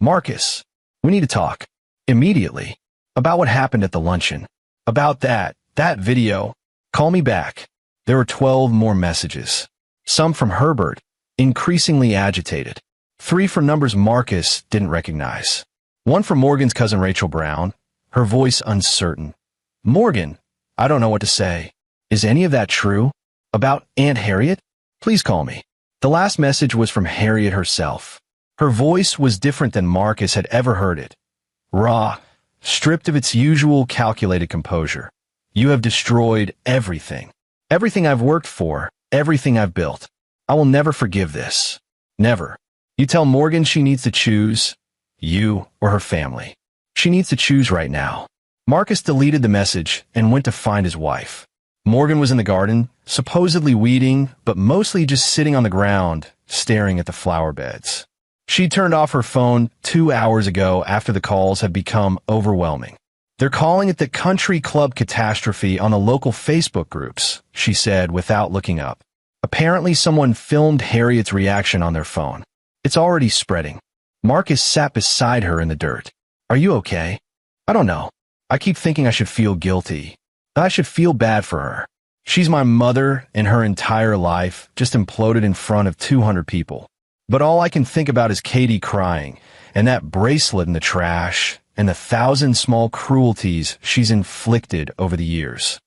Marcus, we need to talk. Immediately. About what happened at the luncheon. About that video. Call me back. There were 12 more messages. Some from Herbert, increasingly agitated. 3 from numbers Marcus didn't recognize. 1 from Morgan's cousin Rachel Brown, her voice uncertain. Morgan, I don't know what to say. Is any of that true? About Aunt Harriet? Please call me. The last message was from Harriet herself. Her voice was different than Marcus had ever heard it. Raw, stripped of its usual calculated composure. You have destroyed everything. Everything I've worked for, everything I've built. I will never forgive this. Never. You tell Morgan she needs to choose, you or her family. She needs to choose right now. Marcus deleted the message and went to find his wife. Morgan was in the garden, supposedly weeding, but mostly just sitting on the ground, staring at the flower beds. She turned off her phone 2 hours ago after the calls had become overwhelming. They're calling it the country club catastrophe on the local Facebook groups, she said without looking up. Apparently someone filmed Harriet's reaction on their phone. It's already spreading. Marcus sat beside her in the dirt. Are you okay? I don't know. I keep thinking I should feel guilty. I should feel bad for her. She's my mother, and her entire life just imploded in front of 200 people. But all I can think about is Katie crying, and that bracelet in the trash, and the 1,000 small cruelties she's inflicted over the years.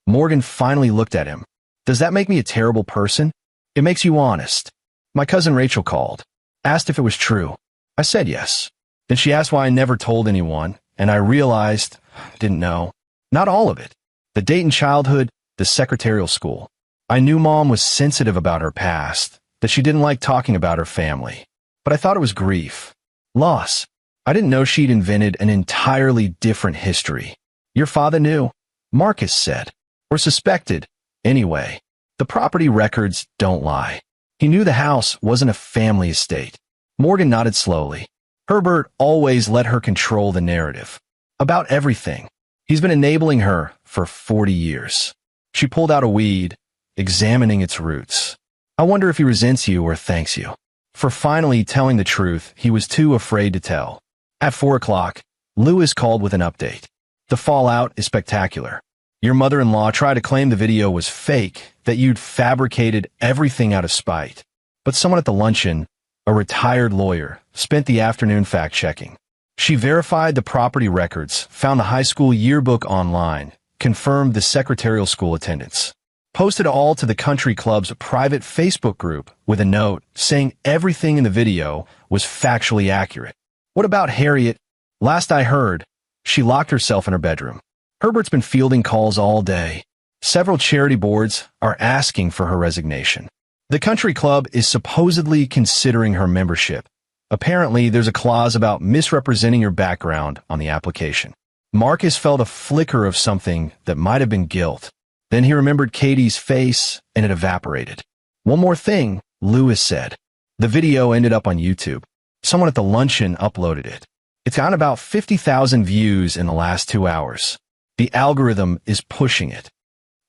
Morgan finally looked at him. Does that make me a terrible person? It makes you honest. My cousin Rachel called, asked if it was true. I said yes. Then she asked why I never told anyone, and I realized, didn't know. Not all of it. The date in childhood, the secretarial school. I knew Mom was sensitive about her past, that she didn't like talking about her family. But I thought it was grief. Loss. I didn't know she'd invented an entirely different history. Your father knew, Marcus said, or suspected. Anyway, the property records don't lie. He knew the house wasn't a family estate. Morgan nodded slowly. Herbert always let her control the narrative. About everything. He's been enabling her for 40 years. She pulled out a weed, examining its roots. I wonder if he resents you or thanks you. For finally telling the truth he was too afraid to tell. At 4 o'clock, Lewis called with an update. The fallout is spectacular. Your mother-in-law tried to claim the video was fake, that you'd fabricated everything out of spite. But someone at the luncheon, a retired lawyer, spent the afternoon fact-checking. She verified the property records, found the high school yearbook online, confirmed the secretarial school attendance. Posted all to the country club's private Facebook group with a note saying everything in the video was factually accurate. What about Harriet? Last I heard, she locked herself in her bedroom. Herbert's been fielding calls all day. Several charity boards are asking for her resignation. The country club is supposedly considering her membership. Apparently, there's a clause about misrepresenting your background on the application. Marcus felt a flicker of something that might have been guilt. Then he remembered Katie's face, and it evaporated. One more thing, Lewis said. The video ended up on YouTube. Someone at the luncheon uploaded it. It's gotten about 50,000 views in the last 2 hours. The algorithm is pushing it.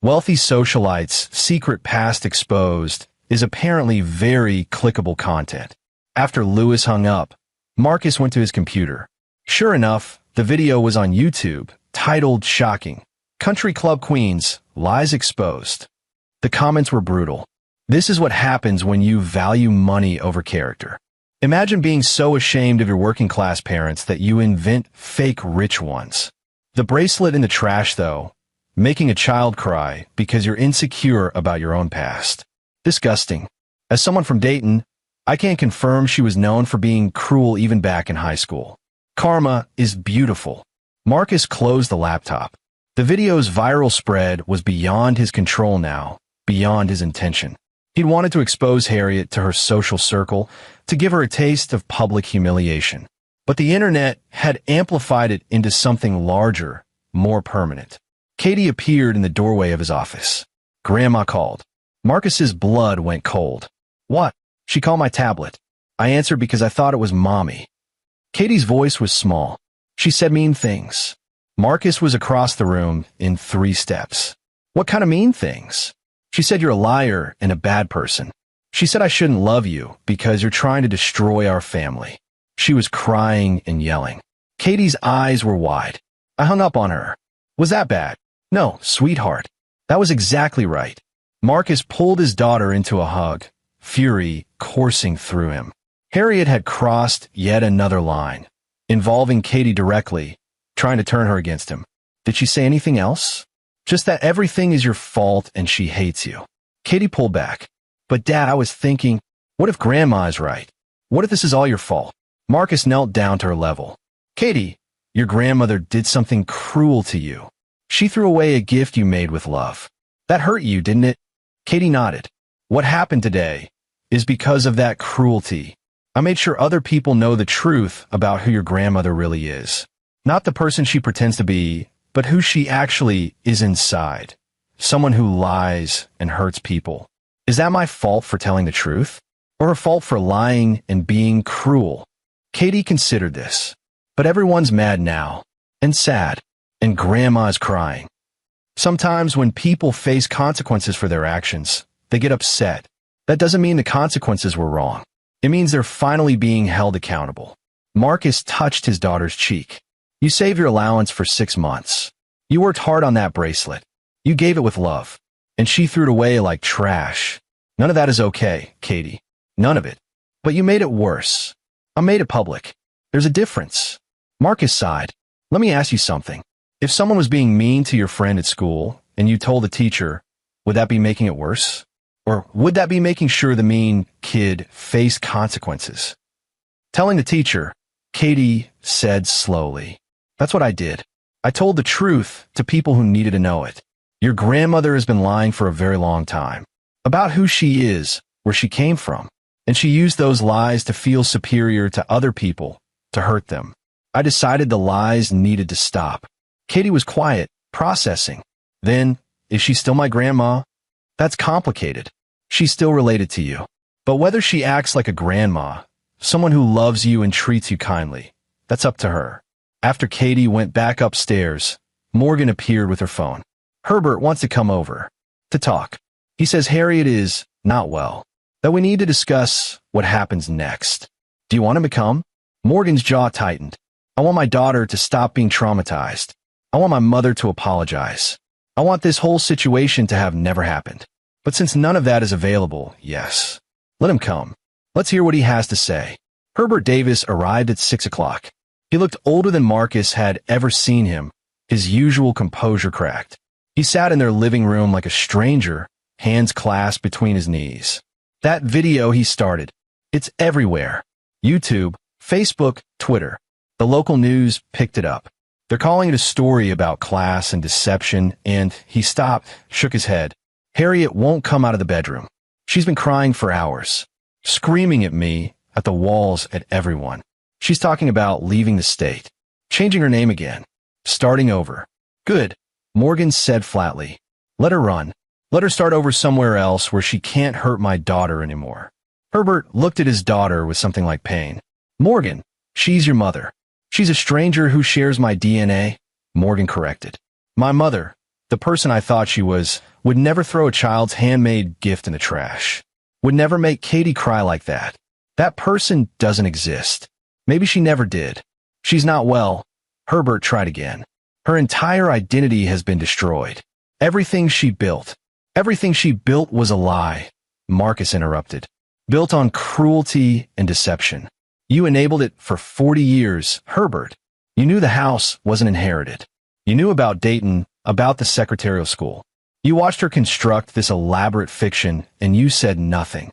Wealthy socialites' secret past exposed is apparently very clickable content. After Lewis hung up, Marcus went to his computer. Sure enough, the video was on YouTube, titled Shocking. Country Club Queens, Lies Exposed. The comments were brutal. This is what happens when you value money over character. Imagine being so ashamed of your working-class parents that you invent fake rich ones. The bracelet in the trash, though, making a child cry because you're insecure about your own past. Disgusting. As someone from Dayton, I can't confirm she was known for being cruel even back in high school. Karma is beautiful. Marcus closed the laptop. The video's viral spread was beyond his control now, beyond his intention. He'd wanted to expose Harriet to her social circle, to give her a taste of public humiliation. But the internet had amplified it into something larger, more permanent. Katie appeared in the doorway of his office. Grandma called. Marcus's blood went cold. What? She called my tablet. I answered because I thought it was Mommy. Katie's voice was small. She said mean things. Marcus was across the room in 3 steps. What kind of mean things? She said you're a liar and a bad person. She said I shouldn't love you because you're trying to destroy our family. She was crying and yelling. Katie's eyes were wide. I hung up on her. Was that bad? No, sweetheart. That was exactly right. Marcus pulled his daughter into a hug, fury coursing through him. Harriet had crossed yet another line, involving Katie directly, trying to turn her against him. Did she say anything else? Just that everything is your fault and she hates you. Katie pulled back. But Dad, I was thinking, what if Grandma is right? What if this is all your fault? Marcus knelt down to her level. Katie, your grandmother did something cruel to you. She threw away a gift you made with love. That hurt you, didn't it? Katie nodded. What happened today is because of that cruelty. I made sure other people know the truth about who your grandmother really is. Not the person she pretends to be, but who she actually is inside. Someone who lies and hurts people. Is that my fault for telling the truth? Or her fault for lying and being cruel? Katie considered this. But everyone's mad now. And sad. And Grandma's crying. Sometimes when people face consequences for their actions, they get upset. That doesn't mean the consequences were wrong. It means they're finally being held accountable. Marcus touched his daughter's cheek. You saved your allowance for 6 months. You worked hard on that bracelet. You gave it with love. and she threw it away like trash. None of that is okay, Katie. None of it. But you made it worse. I made it public. There's a difference. Marcus sighed. Let me ask you something. If someone was being mean to your friend at school, and you told the teacher, would that be making it worse? Or would that be making sure the mean kid faced consequences? Telling the teacher, Katie said slowly. That's what I did. I told the truth to people who needed to know it. Your grandmother has been lying for a very long time. About who she is, where she came from. And she used those lies to feel superior to other people, to hurt them. I decided the lies needed to stop. Katie was quiet, processing. Then, is she still my grandma? That's complicated. She's still related to you. But whether she acts like a grandma, someone who loves you and treats you kindly, that's up to her. After Katie went back upstairs, Morgan appeared with her phone. Herbert wants to come over. To talk. He says Harriet is not well. That we need to discuss what happens next. Do you want him to come? Morgan's jaw tightened. I want my daughter to stop being traumatized. I want my mother to apologize. I want this whole situation to have never happened. But since none of that is available, yes. Let him come. Let's hear what he has to say. Herbert Davis arrived at 6 o'clock. He looked older than Marcus had ever seen him, his usual composure cracked. He sat in their living room like a stranger, hands clasped between his knees. That video he started. It's everywhere. YouTube, Facebook, Twitter. The local news picked it up. They're calling it a story about class and deception, and he stopped, shook his head. Harriet won't come out of the bedroom. She's been crying for hours, screaming at me, at the walls, at everyone. She's talking about leaving the state, changing her name again, starting over. Good, Morgan said flatly. Let her run. Let her start over somewhere else where she can't hurt my daughter anymore. Herbert looked at his daughter with something like pain. Morgan, she's your mother. She's a stranger who shares my DNA, Morgan corrected. My mother, the person I thought she was, would never throw a child's handmade gift in the trash. Would never make Katie cry like that. That person doesn't exist. Maybe she never did. She's not well. Herbert tried again. Her entire identity has been destroyed. Everything she built was a lie, Marcus interrupted. Built on cruelty and deception. You enabled it for 40 years, Herbert. You knew the house wasn't inherited. You knew about Dayton, about the secretarial school. You watched her construct this elaborate fiction, and you said nothing.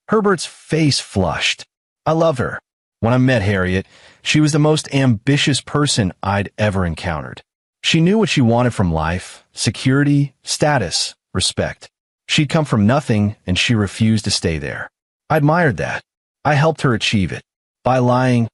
Herbert's face flushed. I loved her. When I met Harriet, she was the most ambitious person I'd ever encountered. She knew what she wanted from life, security, status, respect. She'd come from nothing, and she refused to stay there. I admired that. I helped her achieve it. By allowing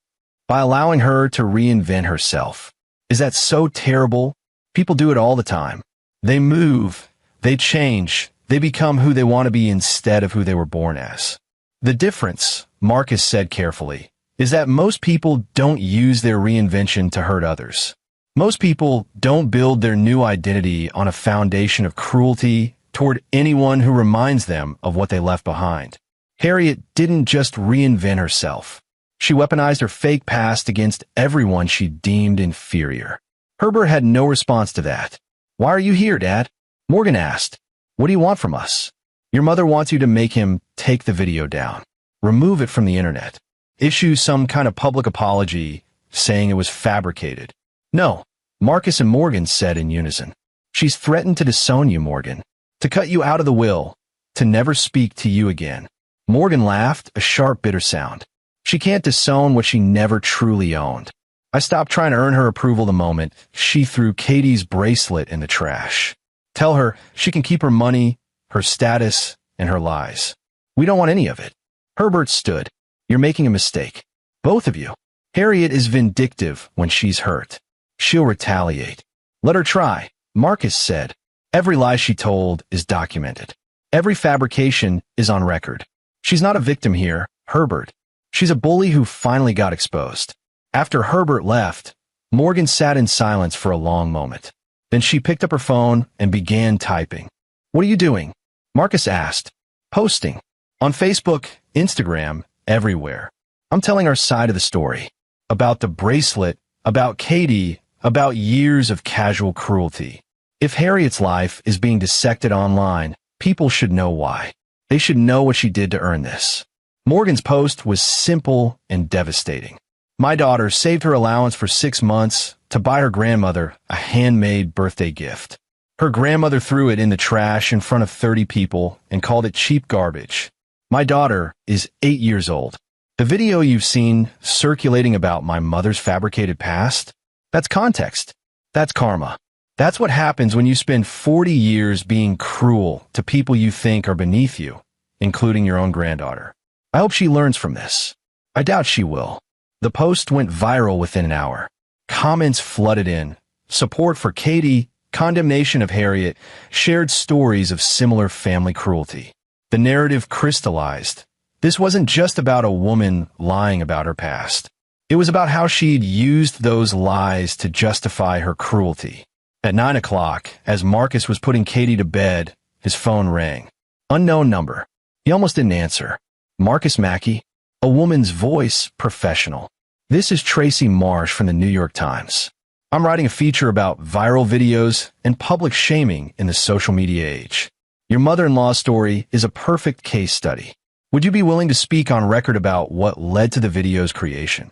her to reinvent herself. Is that so terrible? People do it all the time. They move, they change, they become who they want to be instead of who they were born as. The difference, Marcus said carefully, is that most people don't use their reinvention to hurt others. Most people don't build their new identity on a foundation of cruelty toward anyone who reminds them of what they left behind. Harriet didn't just reinvent herself. She weaponized her fake past against everyone she deemed inferior. Herbert had no response to that. Why are you here, Dad? Morgan asked. What do you want from us? Your mother wants you to make him take the video down. Remove it from the internet. Issue some kind of public apology saying it was fabricated. No, Marcus and Morgan said in unison. She's threatened to disown you, Morgan. To cut you out of the will. To never speak to you again. Morgan laughed, a sharp, bitter sound. She can't disown what she never truly owned. I stopped trying to earn her approval the moment she threw Katie's bracelet in the trash. Tell her she can keep her money, her status, and her lies. We don't want any of it. Herbert stood. You're making a mistake. Both of you. Harriet is vindictive when she's hurt. She'll retaliate. Let her try, Marcus said. Every lie she told is documented. Every fabrication is on record. She's not a victim here, Herbert. She's a bully who finally got exposed. After Herbert left, Morgan sat in silence for a long moment. Then she picked up her phone and began typing. What are you doing? Marcus asked. Posting. On Facebook, Instagram, everywhere. I'm telling our side of the story. About the bracelet, about Katie, about years of casual cruelty. If Harriet's life is being dissected online, people should know why. They should know what she did to earn this. Morgan's post was simple and devastating. My daughter saved her allowance for 6 months to buy her grandmother a handmade birthday gift. Her grandmother threw it in the trash in front of 30 people and called it cheap garbage. My daughter is 8 years old. The video you've seen circulating about my mother's fabricated past, that's context. That's karma. That's what happens when you spend 40 years being cruel to people you think are beneath you, including your own granddaughter. I hope she learns from this. I doubt she will. The post went viral within an hour. Comments flooded in. Support for Katie, condemnation of Harriet, shared stories of similar family cruelty. The narrative crystallized. This wasn't just about a woman lying about her past. It was about how she'd used those lies to justify her cruelty. At 9 o'clock, as Marcus was putting Katie to bed, his phone rang. Unknown number. He almost didn't answer. Marcus Mackey, a woman's voice professional. This is Tracy Marsh from the New York Times. I'm writing a feature about viral videos and public shaming in the social media age. Your mother-in-law's story is a perfect case study. Would you be willing to speak on record about what led to the video's creation?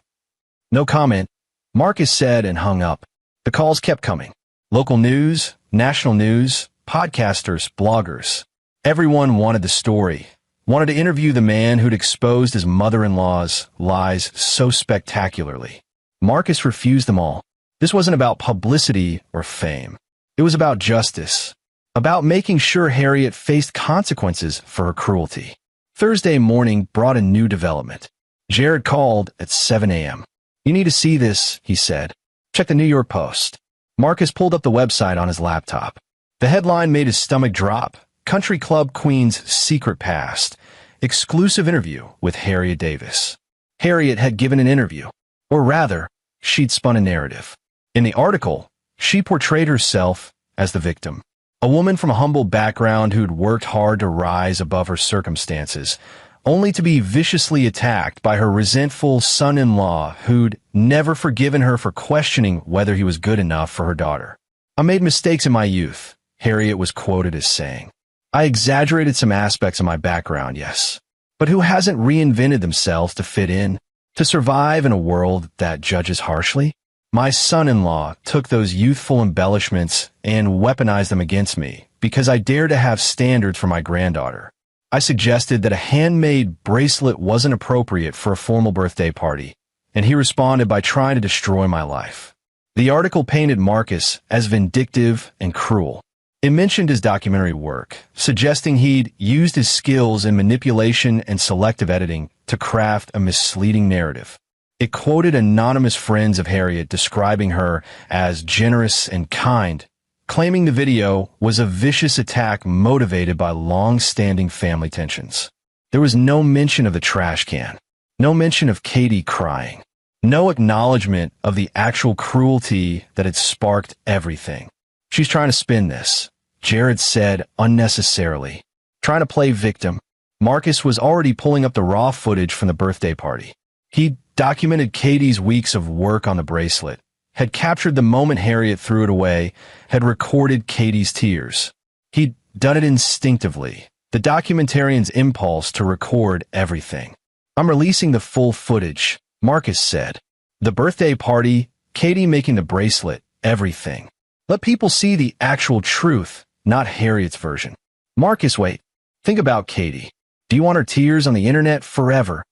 No comment, Marcus said and hung up. The calls kept coming. Local news, national news, podcasters, bloggers. Everyone wanted the story, wanted to interview the man who'd exposed his mother-in-law's lies so spectacularly. Marcus refused them all. This wasn't about publicity or fame. It was about justice, about making sure Harriet faced consequences for her cruelty. Thursday morning brought a new development. Jared called at 7 a.m. You need to see this, he said. Check the New York Post. Marcus pulled up the website on his laptop. The headline made his stomach drop. Country Club Queen's Secret Past. Exclusive interview with Harriet Davis. Harriet had given an interview. Or rather, she'd spun a narrative. In the article, she portrayed herself as the victim. A woman from a humble background who'd worked hard to rise above her circumstances, only to be viciously attacked by her resentful son-in-law who'd never forgiven her for questioning whether he was good enough for her daughter. I made mistakes in my youth, Harriet was quoted as saying. I exaggerated some aspects of my background, yes. But who hasn't reinvented themselves to fit in, to survive in a world that judges harshly? My son-in-law took those youthful embellishments and weaponized them against me because I dared to have standards for my granddaughter. I suggested that a handmade bracelet wasn't appropriate for a formal birthday party, and he responded by trying to destroy my life. The article painted Marcus as vindictive and cruel. It mentioned his documentary work, suggesting he'd used his skills in manipulation and selective editing to craft a misleading narrative. It quoted anonymous friends of Harriet describing her as generous and kind, claiming the video was a vicious attack motivated by long-standing family tensions. There was no mention of the trash can, no mention of Katie crying, no acknowledgement of the actual cruelty that had sparked everything. She's trying to spin this, Jared said unnecessarily. Trying to play victim. Marcus was already pulling up the raw footage from the birthday party. He documented Katie's weeks of work on the bracelet, had captured the moment Harriet threw it away, had recorded Katie's tears. He'd done it instinctively, the documentarian's impulse to record everything. I'm releasing the full footage, Marcus said. The birthday party, Katie making the bracelet, everything. Let people see the actual truth, not Harriet's version. Marcus, wait. Think about Katie. Do you want her tears on the internet forever?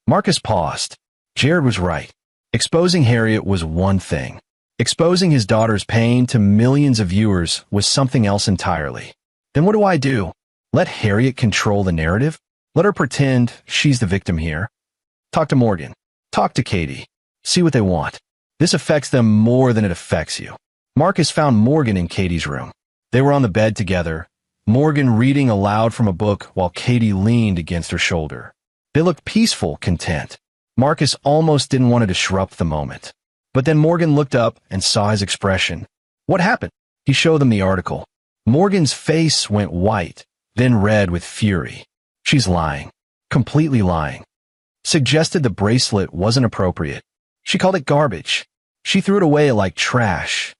Marcus paused. Jared was right. Exposing Harriet was one thing. Exposing his daughter's pain to millions of viewers was something else entirely. Then what do I do? Let Harriet control the narrative? Let her pretend she's the victim here? Talk to Morgan. Talk to Katie. See what they want. This affects them more than it affects you. Marcus found Morgan in Katie's room. They were on the bed together, Morgan reading aloud from a book while Katie leaned against her shoulder. They looked peaceful, content. Marcus almost didn't want to disrupt the moment. But then Morgan looked up and saw his expression. What happened? He showed them the article. Morgan's face went white, then red with fury. She's lying. Completely lying. Suggested the bracelet wasn't appropriate. She called it garbage. She threw it away like trash.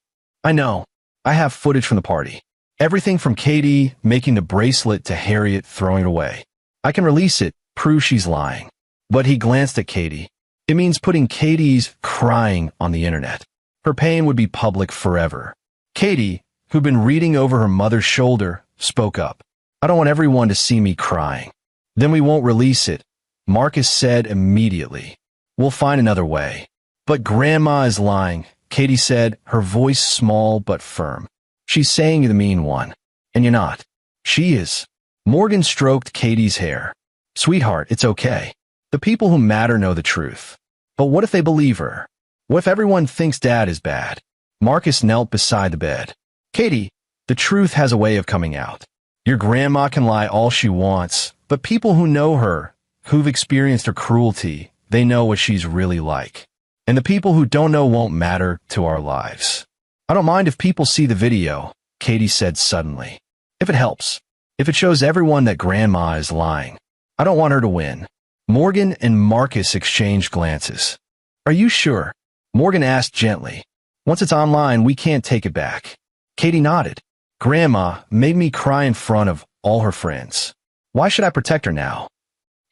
I know. I have footage from the party. Everything from Katie making the bracelet to Harriet throwing it away. I can release it, prove she's lying. But he glanced at Katie. It means putting Katie's crying on the internet. Her pain would be public forever. Katie, who'd been reading over her mother's shoulder, spoke up. I don't want everyone to see me crying. Then we won't release it, Marcus said immediately. We'll find another way. But Grandma is lying, Katie said, her voice small but firm. She's saying you're the mean one. And you're not. She is. Morgan stroked Katie's hair. Sweetheart, it's okay. The people who matter know the truth. But what if they believe her? What if everyone thinks Dad is bad? Marcus knelt beside the bed. Katie, the truth has a way of coming out. Your grandma can lie all she wants, but people who know her, who've experienced her cruelty, they know what she's really like. And the people who don't know won't matter to our lives. I don't mind if people see the video, Katie said suddenly. If it helps. If it shows everyone that Grandma is lying. I don't want her to win. Morgan and Marcus exchanged glances. Are you sure? Morgan asked gently. Once it's online, we can't take it back. Katie nodded. Grandma made me cry in front of all her friends. Why should I protect her now?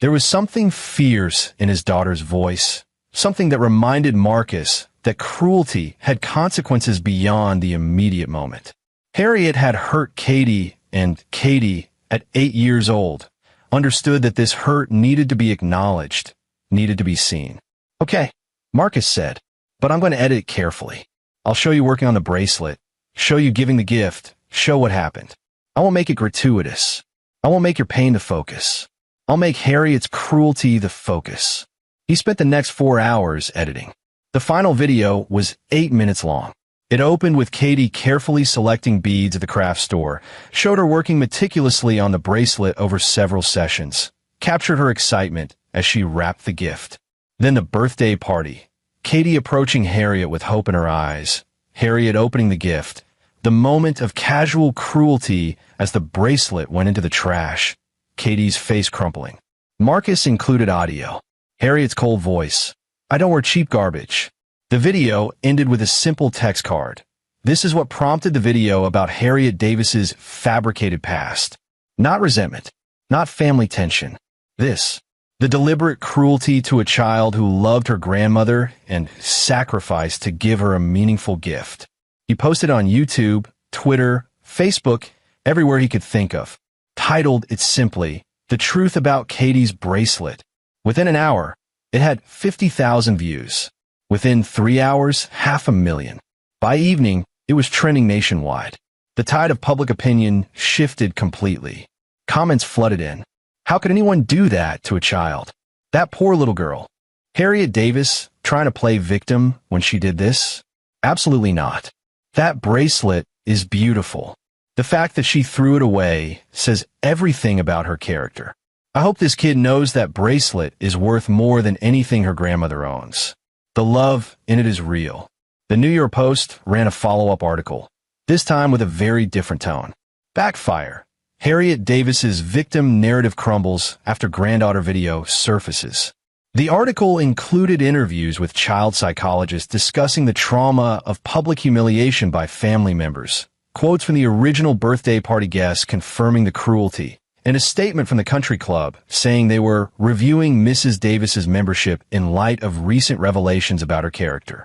There was something fierce in his daughter's voice, something that reminded Marcus that cruelty had consequences beyond the immediate moment. Harriet had hurt Katie, and Katie, at 8 years old, understood that this hurt needed to be acknowledged, needed to be seen. Okay, Marcus said, but I'm going to edit it carefully. I'll show you working on the bracelet, show you giving the gift, show what happened. I won't make it gratuitous. I won't make your pain the focus. I'll make Harriet's cruelty the focus. He spent the next 4 hours editing. The final video was 8 minutes long. It opened with Katie carefully selecting beads at the craft store, showed her working meticulously on the bracelet over several sessions, captured her excitement as she wrapped the gift. Then the birthday party. Katie approaching Harriet with hope in her eyes, Harriet opening the gift, the moment of casual cruelty as the bracelet went into the trash, Katie's face crumpling. Marcus included audio. Harriet's cold voice. I don't wear cheap garbage. The video ended with a simple text card. This is what prompted the video about Harriet Davis's fabricated past. Not resentment, not family tension. This, the deliberate cruelty to a child who loved her grandmother and sacrificed to give her a meaningful gift. He posted on YouTube, Twitter, Facebook, everywhere he could think of. Titled it simply, The Truth About Katie's Bracelet. Within an hour, it had 50,000 views. Within 3 hours, 500,000. By evening, it was trending nationwide. The tide of public opinion shifted completely. Comments flooded in. How could anyone do that to a child? That poor little girl. Harriet Davis trying to play victim when she did this? Absolutely not. That bracelet is beautiful. The fact that she threw it away says everything about her character. I hope this kid knows that bracelet is worth more than anything her grandmother owns. The love in it is real. The New York Post ran a follow-up article, this time with a very different tone. Backfire. Harriet Davis's victim narrative crumbles after granddaughter video surfaces. The article included interviews with child psychologists discussing the trauma of public humiliation by family members, quotes from the original birthday party guests confirming the cruelty, and a statement from the country club saying they were reviewing Mrs. Davis's membership in light of recent revelations about her character.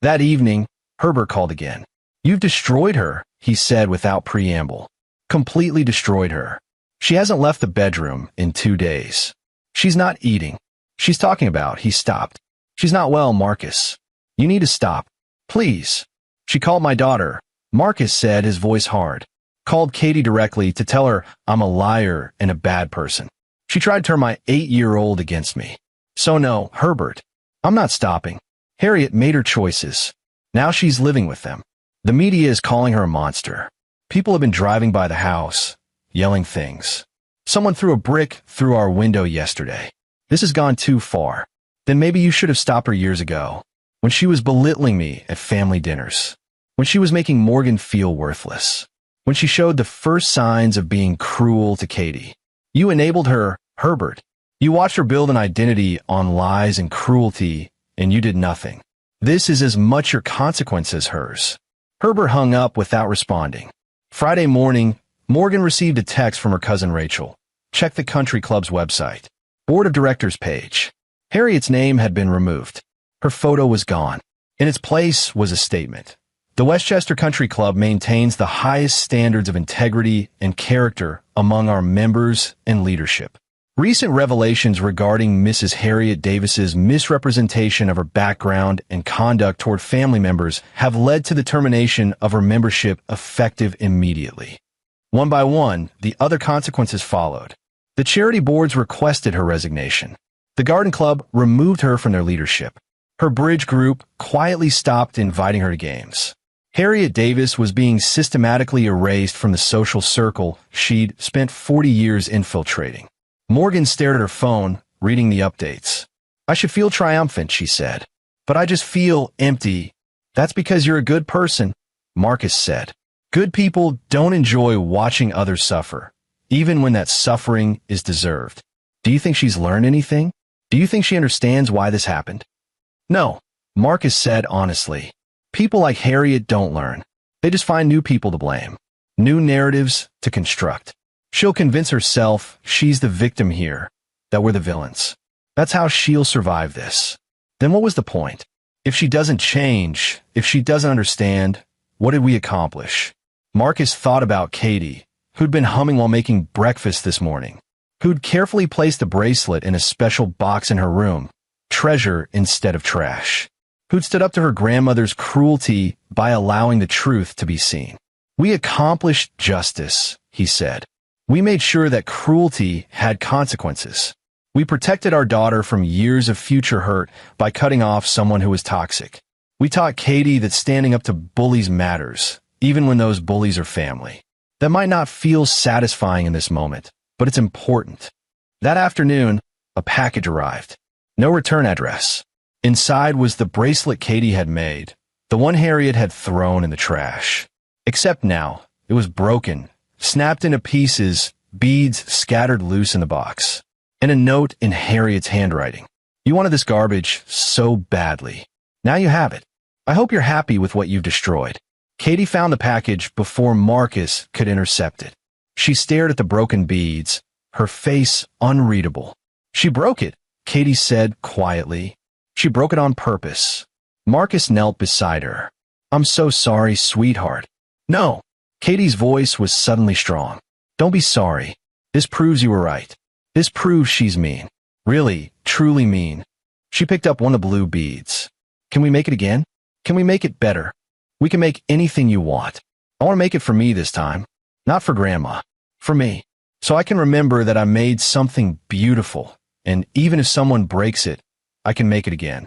That evening, Herbert called again. You've destroyed her, he said without preamble. Completely destroyed her. She hasn't left the bedroom in 2 days. She's not eating. She's talking about, he stopped. She's not well, Marcus. You need to stop. Please. She called my daughter. Marcus said, his voice hard. Called Katie directly to tell her I'm a liar and a bad person. She tried to turn my 8-year-old against me. So no, Herbert. I'm not stopping. Harriet made her choices. Now she's living with them. The media is calling her a monster. People have been driving by the house, yelling things. Someone threw a brick through our window yesterday. This has gone too far. Then maybe you should have stopped her years ago, when she was belittling me at family dinners, when she was making Morgan feel worthless, when she showed the first signs of being cruel to Katie. You enabled her, Herbert. You watched her build an identity on lies and cruelty, and you did nothing. This is as much your consequence as hers. Herbert hung up without responding. Friday morning, Morgan received a text from her cousin Rachel. Check the country club's website. Board of Directors page. Harriet's name had been removed. Her photo was gone. In its place was a statement. The Westchester Country Club maintains the highest standards of integrity and character among our members and leadership. Recent revelations regarding Mrs. Harriet Davis's misrepresentation of her background and conduct toward family members have led to the termination of her membership effective immediately. One by one, the other consequences followed. The charity boards requested her resignation. The Garden Club removed her from their leadership. Her bridge group quietly stopped inviting her to games. Harriet Davis was being systematically erased from the social circle she'd spent 40 years infiltrating. Morgan stared at her phone, reading the updates. I should feel triumphant, she said. But I just feel empty. That's because you're a good person, Marcus said. Good people don't enjoy watching others suffer, even when that suffering is deserved. Do you think she's learned anything? Do you think she understands why this happened? No, Marcus said honestly. People like Harriet don't learn. They just find new people to blame, new narratives to construct. She'll convince herself she's the victim here, that we're the villains. That's how she'll survive this. Then what was the point? If she doesn't change, if she doesn't understand, what did we accomplish? Marcus thought about Katie, who'd been humming while making breakfast this morning, who'd carefully placed the bracelet in a special box in her room, treasure instead of trash, who'd stood up to her grandmother's cruelty by allowing the truth to be seen. We accomplished justice, he said. We made sure that cruelty had consequences. We protected our daughter from years of future hurt by cutting off someone who was toxic. We taught Katie that standing up to bullies matters, even when those bullies are family. That might not feel satisfying in this moment, but it's important. That afternoon, a package arrived. No return address. Inside was the bracelet Katie had made, the one Harriet had thrown in the trash. Except now, it was broken, snapped into pieces, beads scattered loose in the box, and a note in Harriet's handwriting. You wanted this garbage so badly. Now you have it. I hope you're happy with what you've destroyed. Katie found the package before Marcus could intercept it. She stared at the broken beads, her face unreadable. She broke it, Katie said quietly. She broke it on purpose. Marcus knelt beside her. I'm so sorry, sweetheart. No. Katie's voice was suddenly strong. Don't be sorry. This proves you were right. This proves she's mean. Really, truly mean. She picked up one of the blue beads. Can we make it again? Can we make it better? We can make anything you want. I want to make it for me this time. Not for Grandma. For me. So I can remember that I made something beautiful, and even if someone breaks it, I can make it again.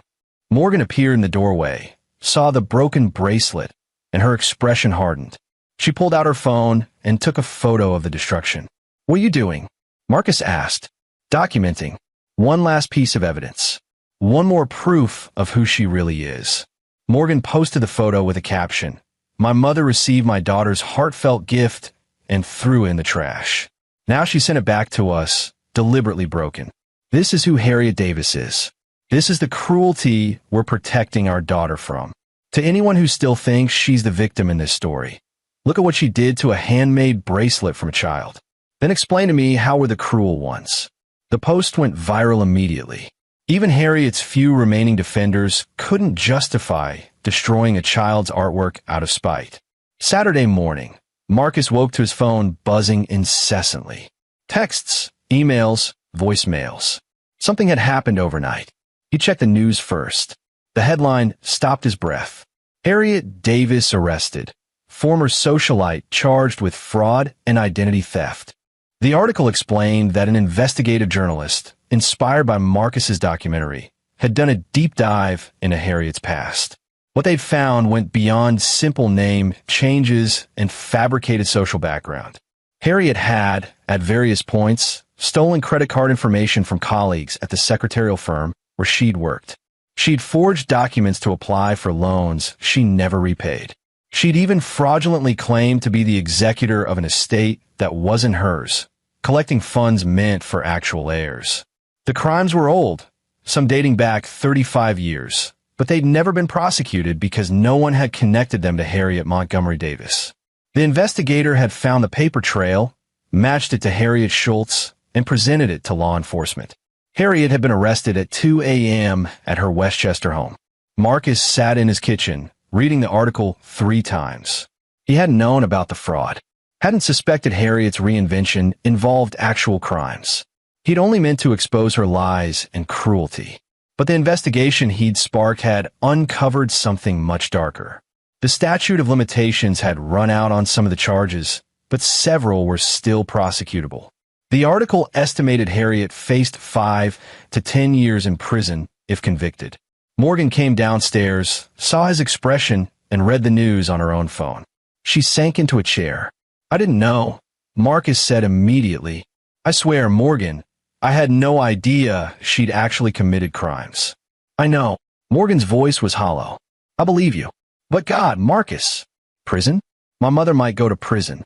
Morgan appeared in the doorway, saw the broken bracelet, and her expression hardened. She pulled out her phone and took a photo of the destruction. What are you doing? Marcus asked. Documenting. One last piece of evidence. One more proof of who she really is. Morgan posted the photo with a caption. My mother received my daughter's heartfelt gift and threw it in the trash. Now she sent it back to us, deliberately broken. This is who Harriet Davis is. This is the cruelty we're protecting our daughter from. To anyone who still thinks she's the victim in this story, look at what she did to a handmade bracelet from a child. Then explain to me how we're the cruel ones. The post went viral immediately. Even Harriet's few remaining defenders couldn't justify destroying a child's artwork out of spite. Saturday morning, Marcus woke to his phone buzzing incessantly. Texts, emails, voicemails. Something had happened overnight. He checked the news first. The headline stopped his breath. Harriet Davis arrested. Former socialite charged with fraud and identity theft. The article explained that an investigative journalist, inspired by Marcus's documentary, had done a deep dive into Harriet's past. What they'd found went beyond simple name changes and fabricated social background. Harriet had, at various points, stolen credit card information from colleagues at the secretarial firm where she'd worked. She'd forged documents to apply for loans she never repaid. She'd even fraudulently claimed to be the executor of an estate that wasn't hers, collecting funds meant for actual heirs. The crimes were old, some dating back 35 years, but they'd never been prosecuted because no one had connected them to Harriet Montgomery Davis. The investigator had found the paper trail, matched it to Harriet Schultz, and presented it to law enforcement. Harriet had been arrested at 2 a.m. at her Westchester home. Marcus sat in his kitchen, reading the article 3 times. He hadn't known about the fraud, hadn't suspected Harriet's reinvention involved actual crimes. He'd only meant to expose her lies and cruelty. But the investigation he'd sparked had uncovered something much darker. The statute of limitations had run out on some of the charges, but several were still prosecutable. The article estimated Harriet faced 5 to 10 years in prison if convicted. Morgan came downstairs, saw his expression, and read the news on her own phone. She sank into a chair. "I didn't know," Marcus said immediately. "I swear, Morgan, I had no idea she'd actually committed crimes." "I know." Morgan's voice was hollow. "I believe you. But God, Marcus. Prison? My mother might go to prison.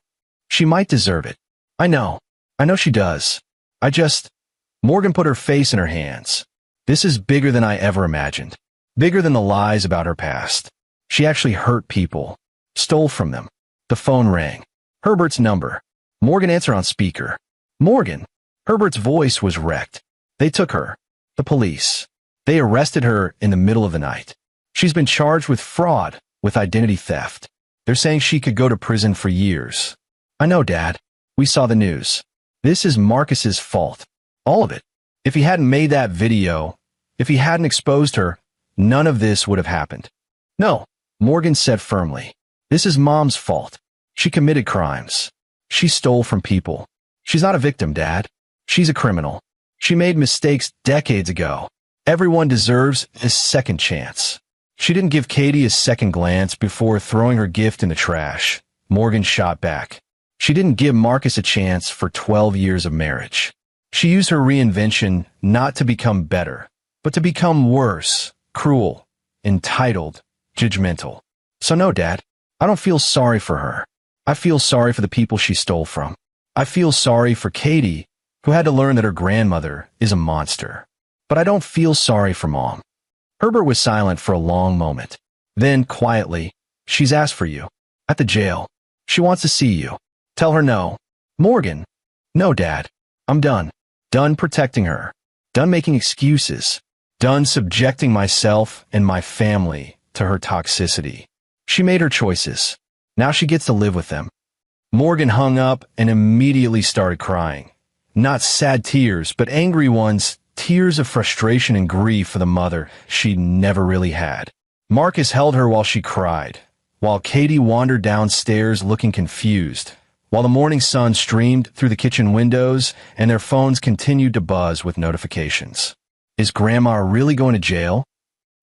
She might deserve it. I know she does. Morgan put her face in her hands. "This is bigger than I ever imagined. Bigger than the lies about her past. She actually hurt people. Stole from them." The phone rang. Herbert's number. Morgan answered on speaker. "Morgan." Herbert's voice was wrecked. "They took her. The police. They arrested her in the middle of the night. She's been charged with fraud, with identity theft. They're saying she could go to prison for years." "I know, Dad. We saw the news. This is Marcus's fault. All of it. If he hadn't made that video, if he hadn't exposed her, none of this would have happened." "No," Morgan said firmly. "This is Mom's fault. She committed crimes. She stole from people. She's not a victim, Dad. She's a criminal. She made mistakes decades ago. Everyone deserves a second chance." "She didn't give Katie a second glance before throwing her gift in the trash," Morgan shot back. "She didn't give Marcus a chance for 12 years of marriage. She used her reinvention not to become better, but to become worse, cruel, entitled, judgmental. So no, Dad, I don't feel sorry for her. I feel sorry for the people she stole from. I feel sorry for Katie, who had to learn that her grandmother is a monster. But I don't feel sorry for Mom." Herbert was silent for a long moment. Then, quietly, "She's asked for you. At the jail. She wants to see you. Tell her no." "Morgan." "No, Dad. I'm done. Done protecting her. Done making excuses. Done subjecting myself and my family to her toxicity. She made her choices. Now she gets to live with them." Morgan hung up and immediately started crying. Not sad tears, but angry ones, tears of frustration and grief for the mother she'd never really had. Marcus held her while she cried, while Katie wandered downstairs looking confused, while the morning sun streamed through the kitchen windows and their phones continued to buzz with notifications. "Is Grandma really going to jail?"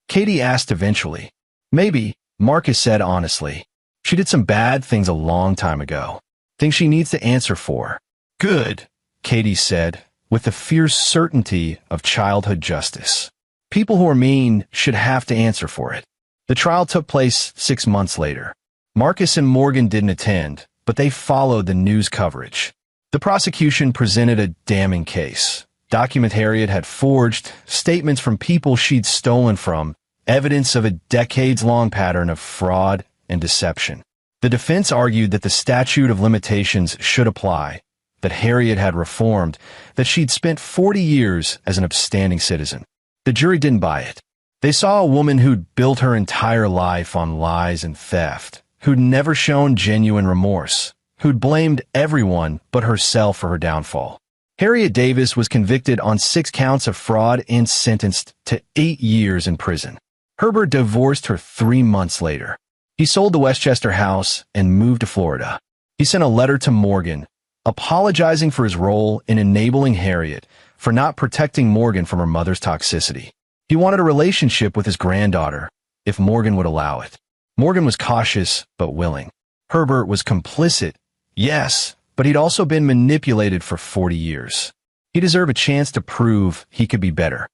Katie asked eventually. "Maybe," Marcus said honestly. "She did some bad things a long time ago. Things she needs to answer for." "Good," Katie said, with the fierce certainty of childhood justice. "People who are mean should have to answer for it." The trial took place 6 months later. Marcus and Morgan didn't attend, but they followed the news coverage. The prosecution presented a damning case. Document Harriet had forged, statements from people she'd stolen from, evidence of a decades-long pattern of fraud and deception. The defense argued that the statute of limitations should apply, that Harriet had reformed, that she'd spent 40 years as an upstanding citizen. The jury didn't buy it. They saw a woman who'd built her entire life on lies and theft, who'd never shown genuine remorse, who'd blamed everyone but herself for her downfall. Harriet Davis was convicted on 6 counts of fraud and sentenced to 8 years in prison. Herbert divorced her 3 months later. He sold the Westchester house and moved to Florida. He sent a letter to Morgan, apologizing for his role in enabling Harriet for not protecting Morgan from her mother's toxicity. He wanted a relationship with his granddaughter, if Morgan would allow it. Morgan was cautious, but willing. Herbert was complicit, yes, but he'd also been manipulated for 40 years. He deserved a chance to prove he could be better.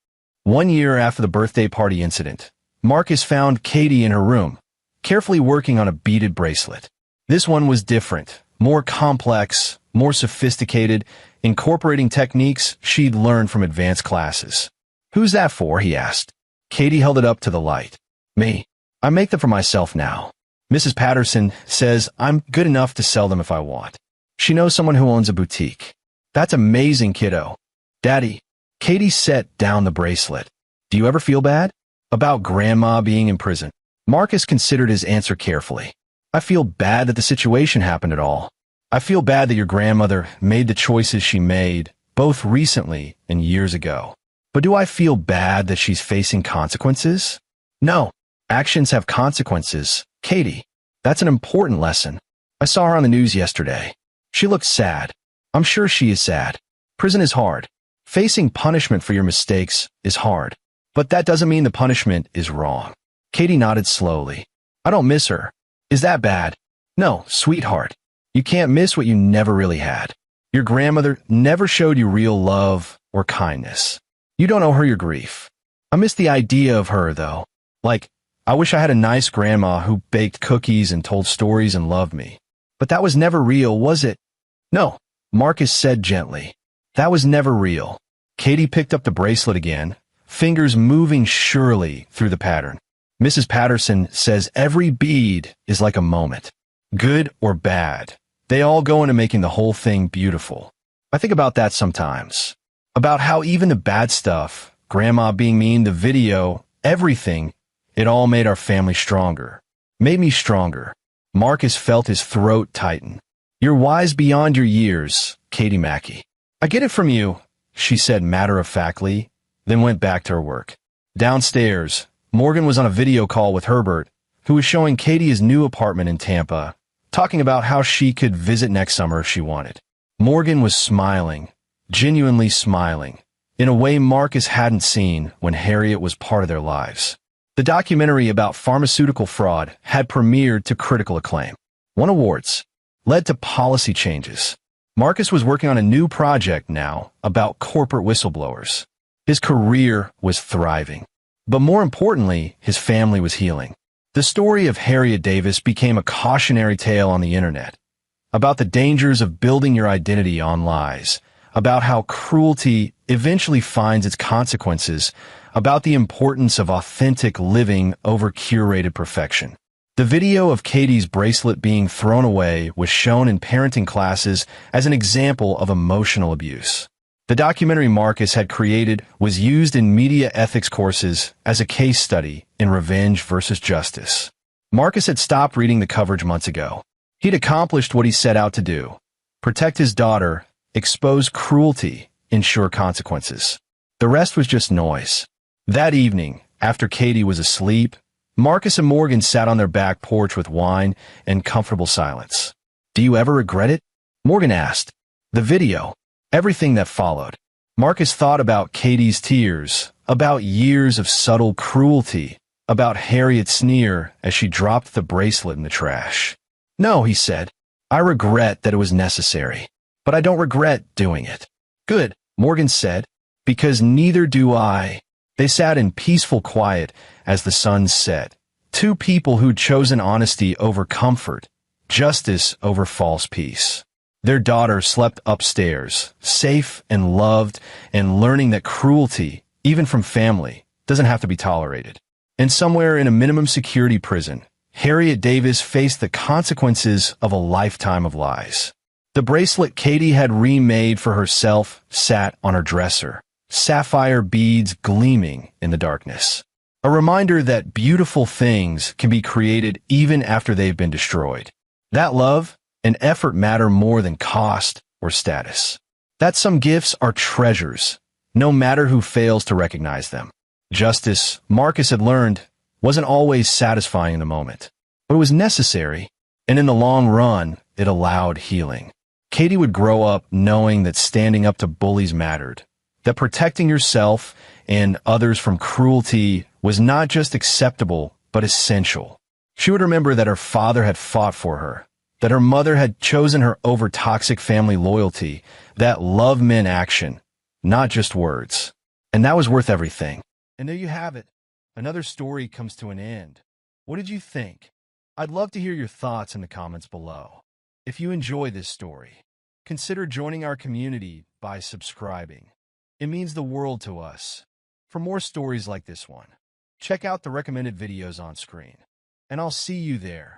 1 year after the birthday party incident, Marcus found Katie in her room, carefully working on a beaded bracelet. This one was different, more complex, more sophisticated, incorporating techniques she'd learned from advanced classes. "Who's that for?" he asked. Katie held it up to the light. Me. I make them for myself now. Mrs. Patterson says I'm good enough to sell them if I want. She knows someone who owns a boutique. That's amazing, kiddo. Daddy, Katie set down the bracelet. Do you ever feel bad? About Grandma being in prison. Marcus considered his answer carefully. I feel bad that the situation happened at all. I feel bad that your grandmother made the choices she made, both recently and years ago. But do I feel bad that she's facing consequences? No. Actions have consequences, Katie. That's an important lesson. I saw her on the news yesterday. She looks sad. I'm sure she is sad. Prison is hard. Facing punishment for your mistakes is hard. But that doesn't mean the punishment is wrong. Katie nodded slowly. I don't miss her. Is that bad? No, sweetheart. You can't miss what you never really had. Your grandmother never showed you real love or kindness. You don't owe her your grief. I miss the idea of her, though. Like, I wish I had a nice grandma who baked cookies and told stories and loved me. But that was never real, was it? No, Marcus said gently. That was never real. Katie picked up the bracelet again, fingers moving surely through the pattern. Mrs. Patterson says every bead is like a moment. Good or bad, they all go into making the whole thing beautiful. I think about that sometimes. About how even the bad stuff, Grandma being mean, the video, everything, it all made our family stronger. Made me stronger. Marcus felt his throat tighten. You're wise beyond your years, Katie Mackey. I get it from you, she said matter-of-factly, then went back to her work. Downstairs, Morgan was on a video call with Herbert, who was showing Katie his new apartment in Tampa, talking about how she could visit next summer if she wanted. Morgan was smiling, genuinely smiling, in a way Marcus hadn't seen when Harriet was part of their lives. The documentary about pharmaceutical fraud had premiered to critical acclaim, won awards, led to policy changes. Marcus was working on a new project now about corporate whistleblowers. His career was thriving, but more importantly, his family was healing. The story of Harriet Davis became a cautionary tale on the internet, about the dangers of building your identity on lies, about how cruelty eventually finds its consequences, about the importance of authentic living over curated perfection. The video of Katie's bracelet being thrown away was shown in parenting classes as an example of emotional abuse. The documentary Marcus had created was used in media ethics courses as a case study in revenge versus justice. Marcus had stopped reading the coverage months ago. He'd accomplished what he set out to do: protect his daughter, expose cruelty, ensure consequences. The rest was just noise. That evening, after Katie was asleep, Marcus and Morgan sat on their back porch with wine and comfortable silence. Do you ever regret it? Morgan asked. The video, everything that followed. Marcus thought about Katie's tears, about years of subtle cruelty, about Harriet's sneer as she dropped the bracelet in the trash. No, he said. I regret that it was necessary, but I don't regret doing it. Good, Morgan said, because neither do I. They sat in peaceful quiet as the sun set. Two people who'd chosen honesty over comfort, justice over false peace. Their daughter slept upstairs, safe and loved, and learning that cruelty, even from family, doesn't have to be tolerated. And somewhere in a minimum security prison, Harriet Davis faced the consequences of a lifetime of lies. The bracelet Katie had remade for herself sat on her dresser, sapphire beads gleaming in the darkness. A reminder that beautiful things can be created even after they've been destroyed. That love and effort matter more than cost or status. That some gifts are treasures, no matter who fails to recognize them. Justice, Marcus had learned, wasn't always satisfying in the moment, but it was necessary, and in the long run, it allowed healing. Katie would grow up knowing that standing up to bullies mattered, that protecting yourself and others from cruelty was not just acceptable, but essential. She would remember that her father had fought for her, that her mother had chosen her over toxic family loyalty, that love meant action, not just words. And that was worth everything. And there you have it. Another story comes to an end. What did you think? I'd love to hear your thoughts in the comments below. If you enjoy this story, consider joining our community by subscribing. It means the world to us. For more stories like this one, Check out the recommended videos on screen. And I'll see you there.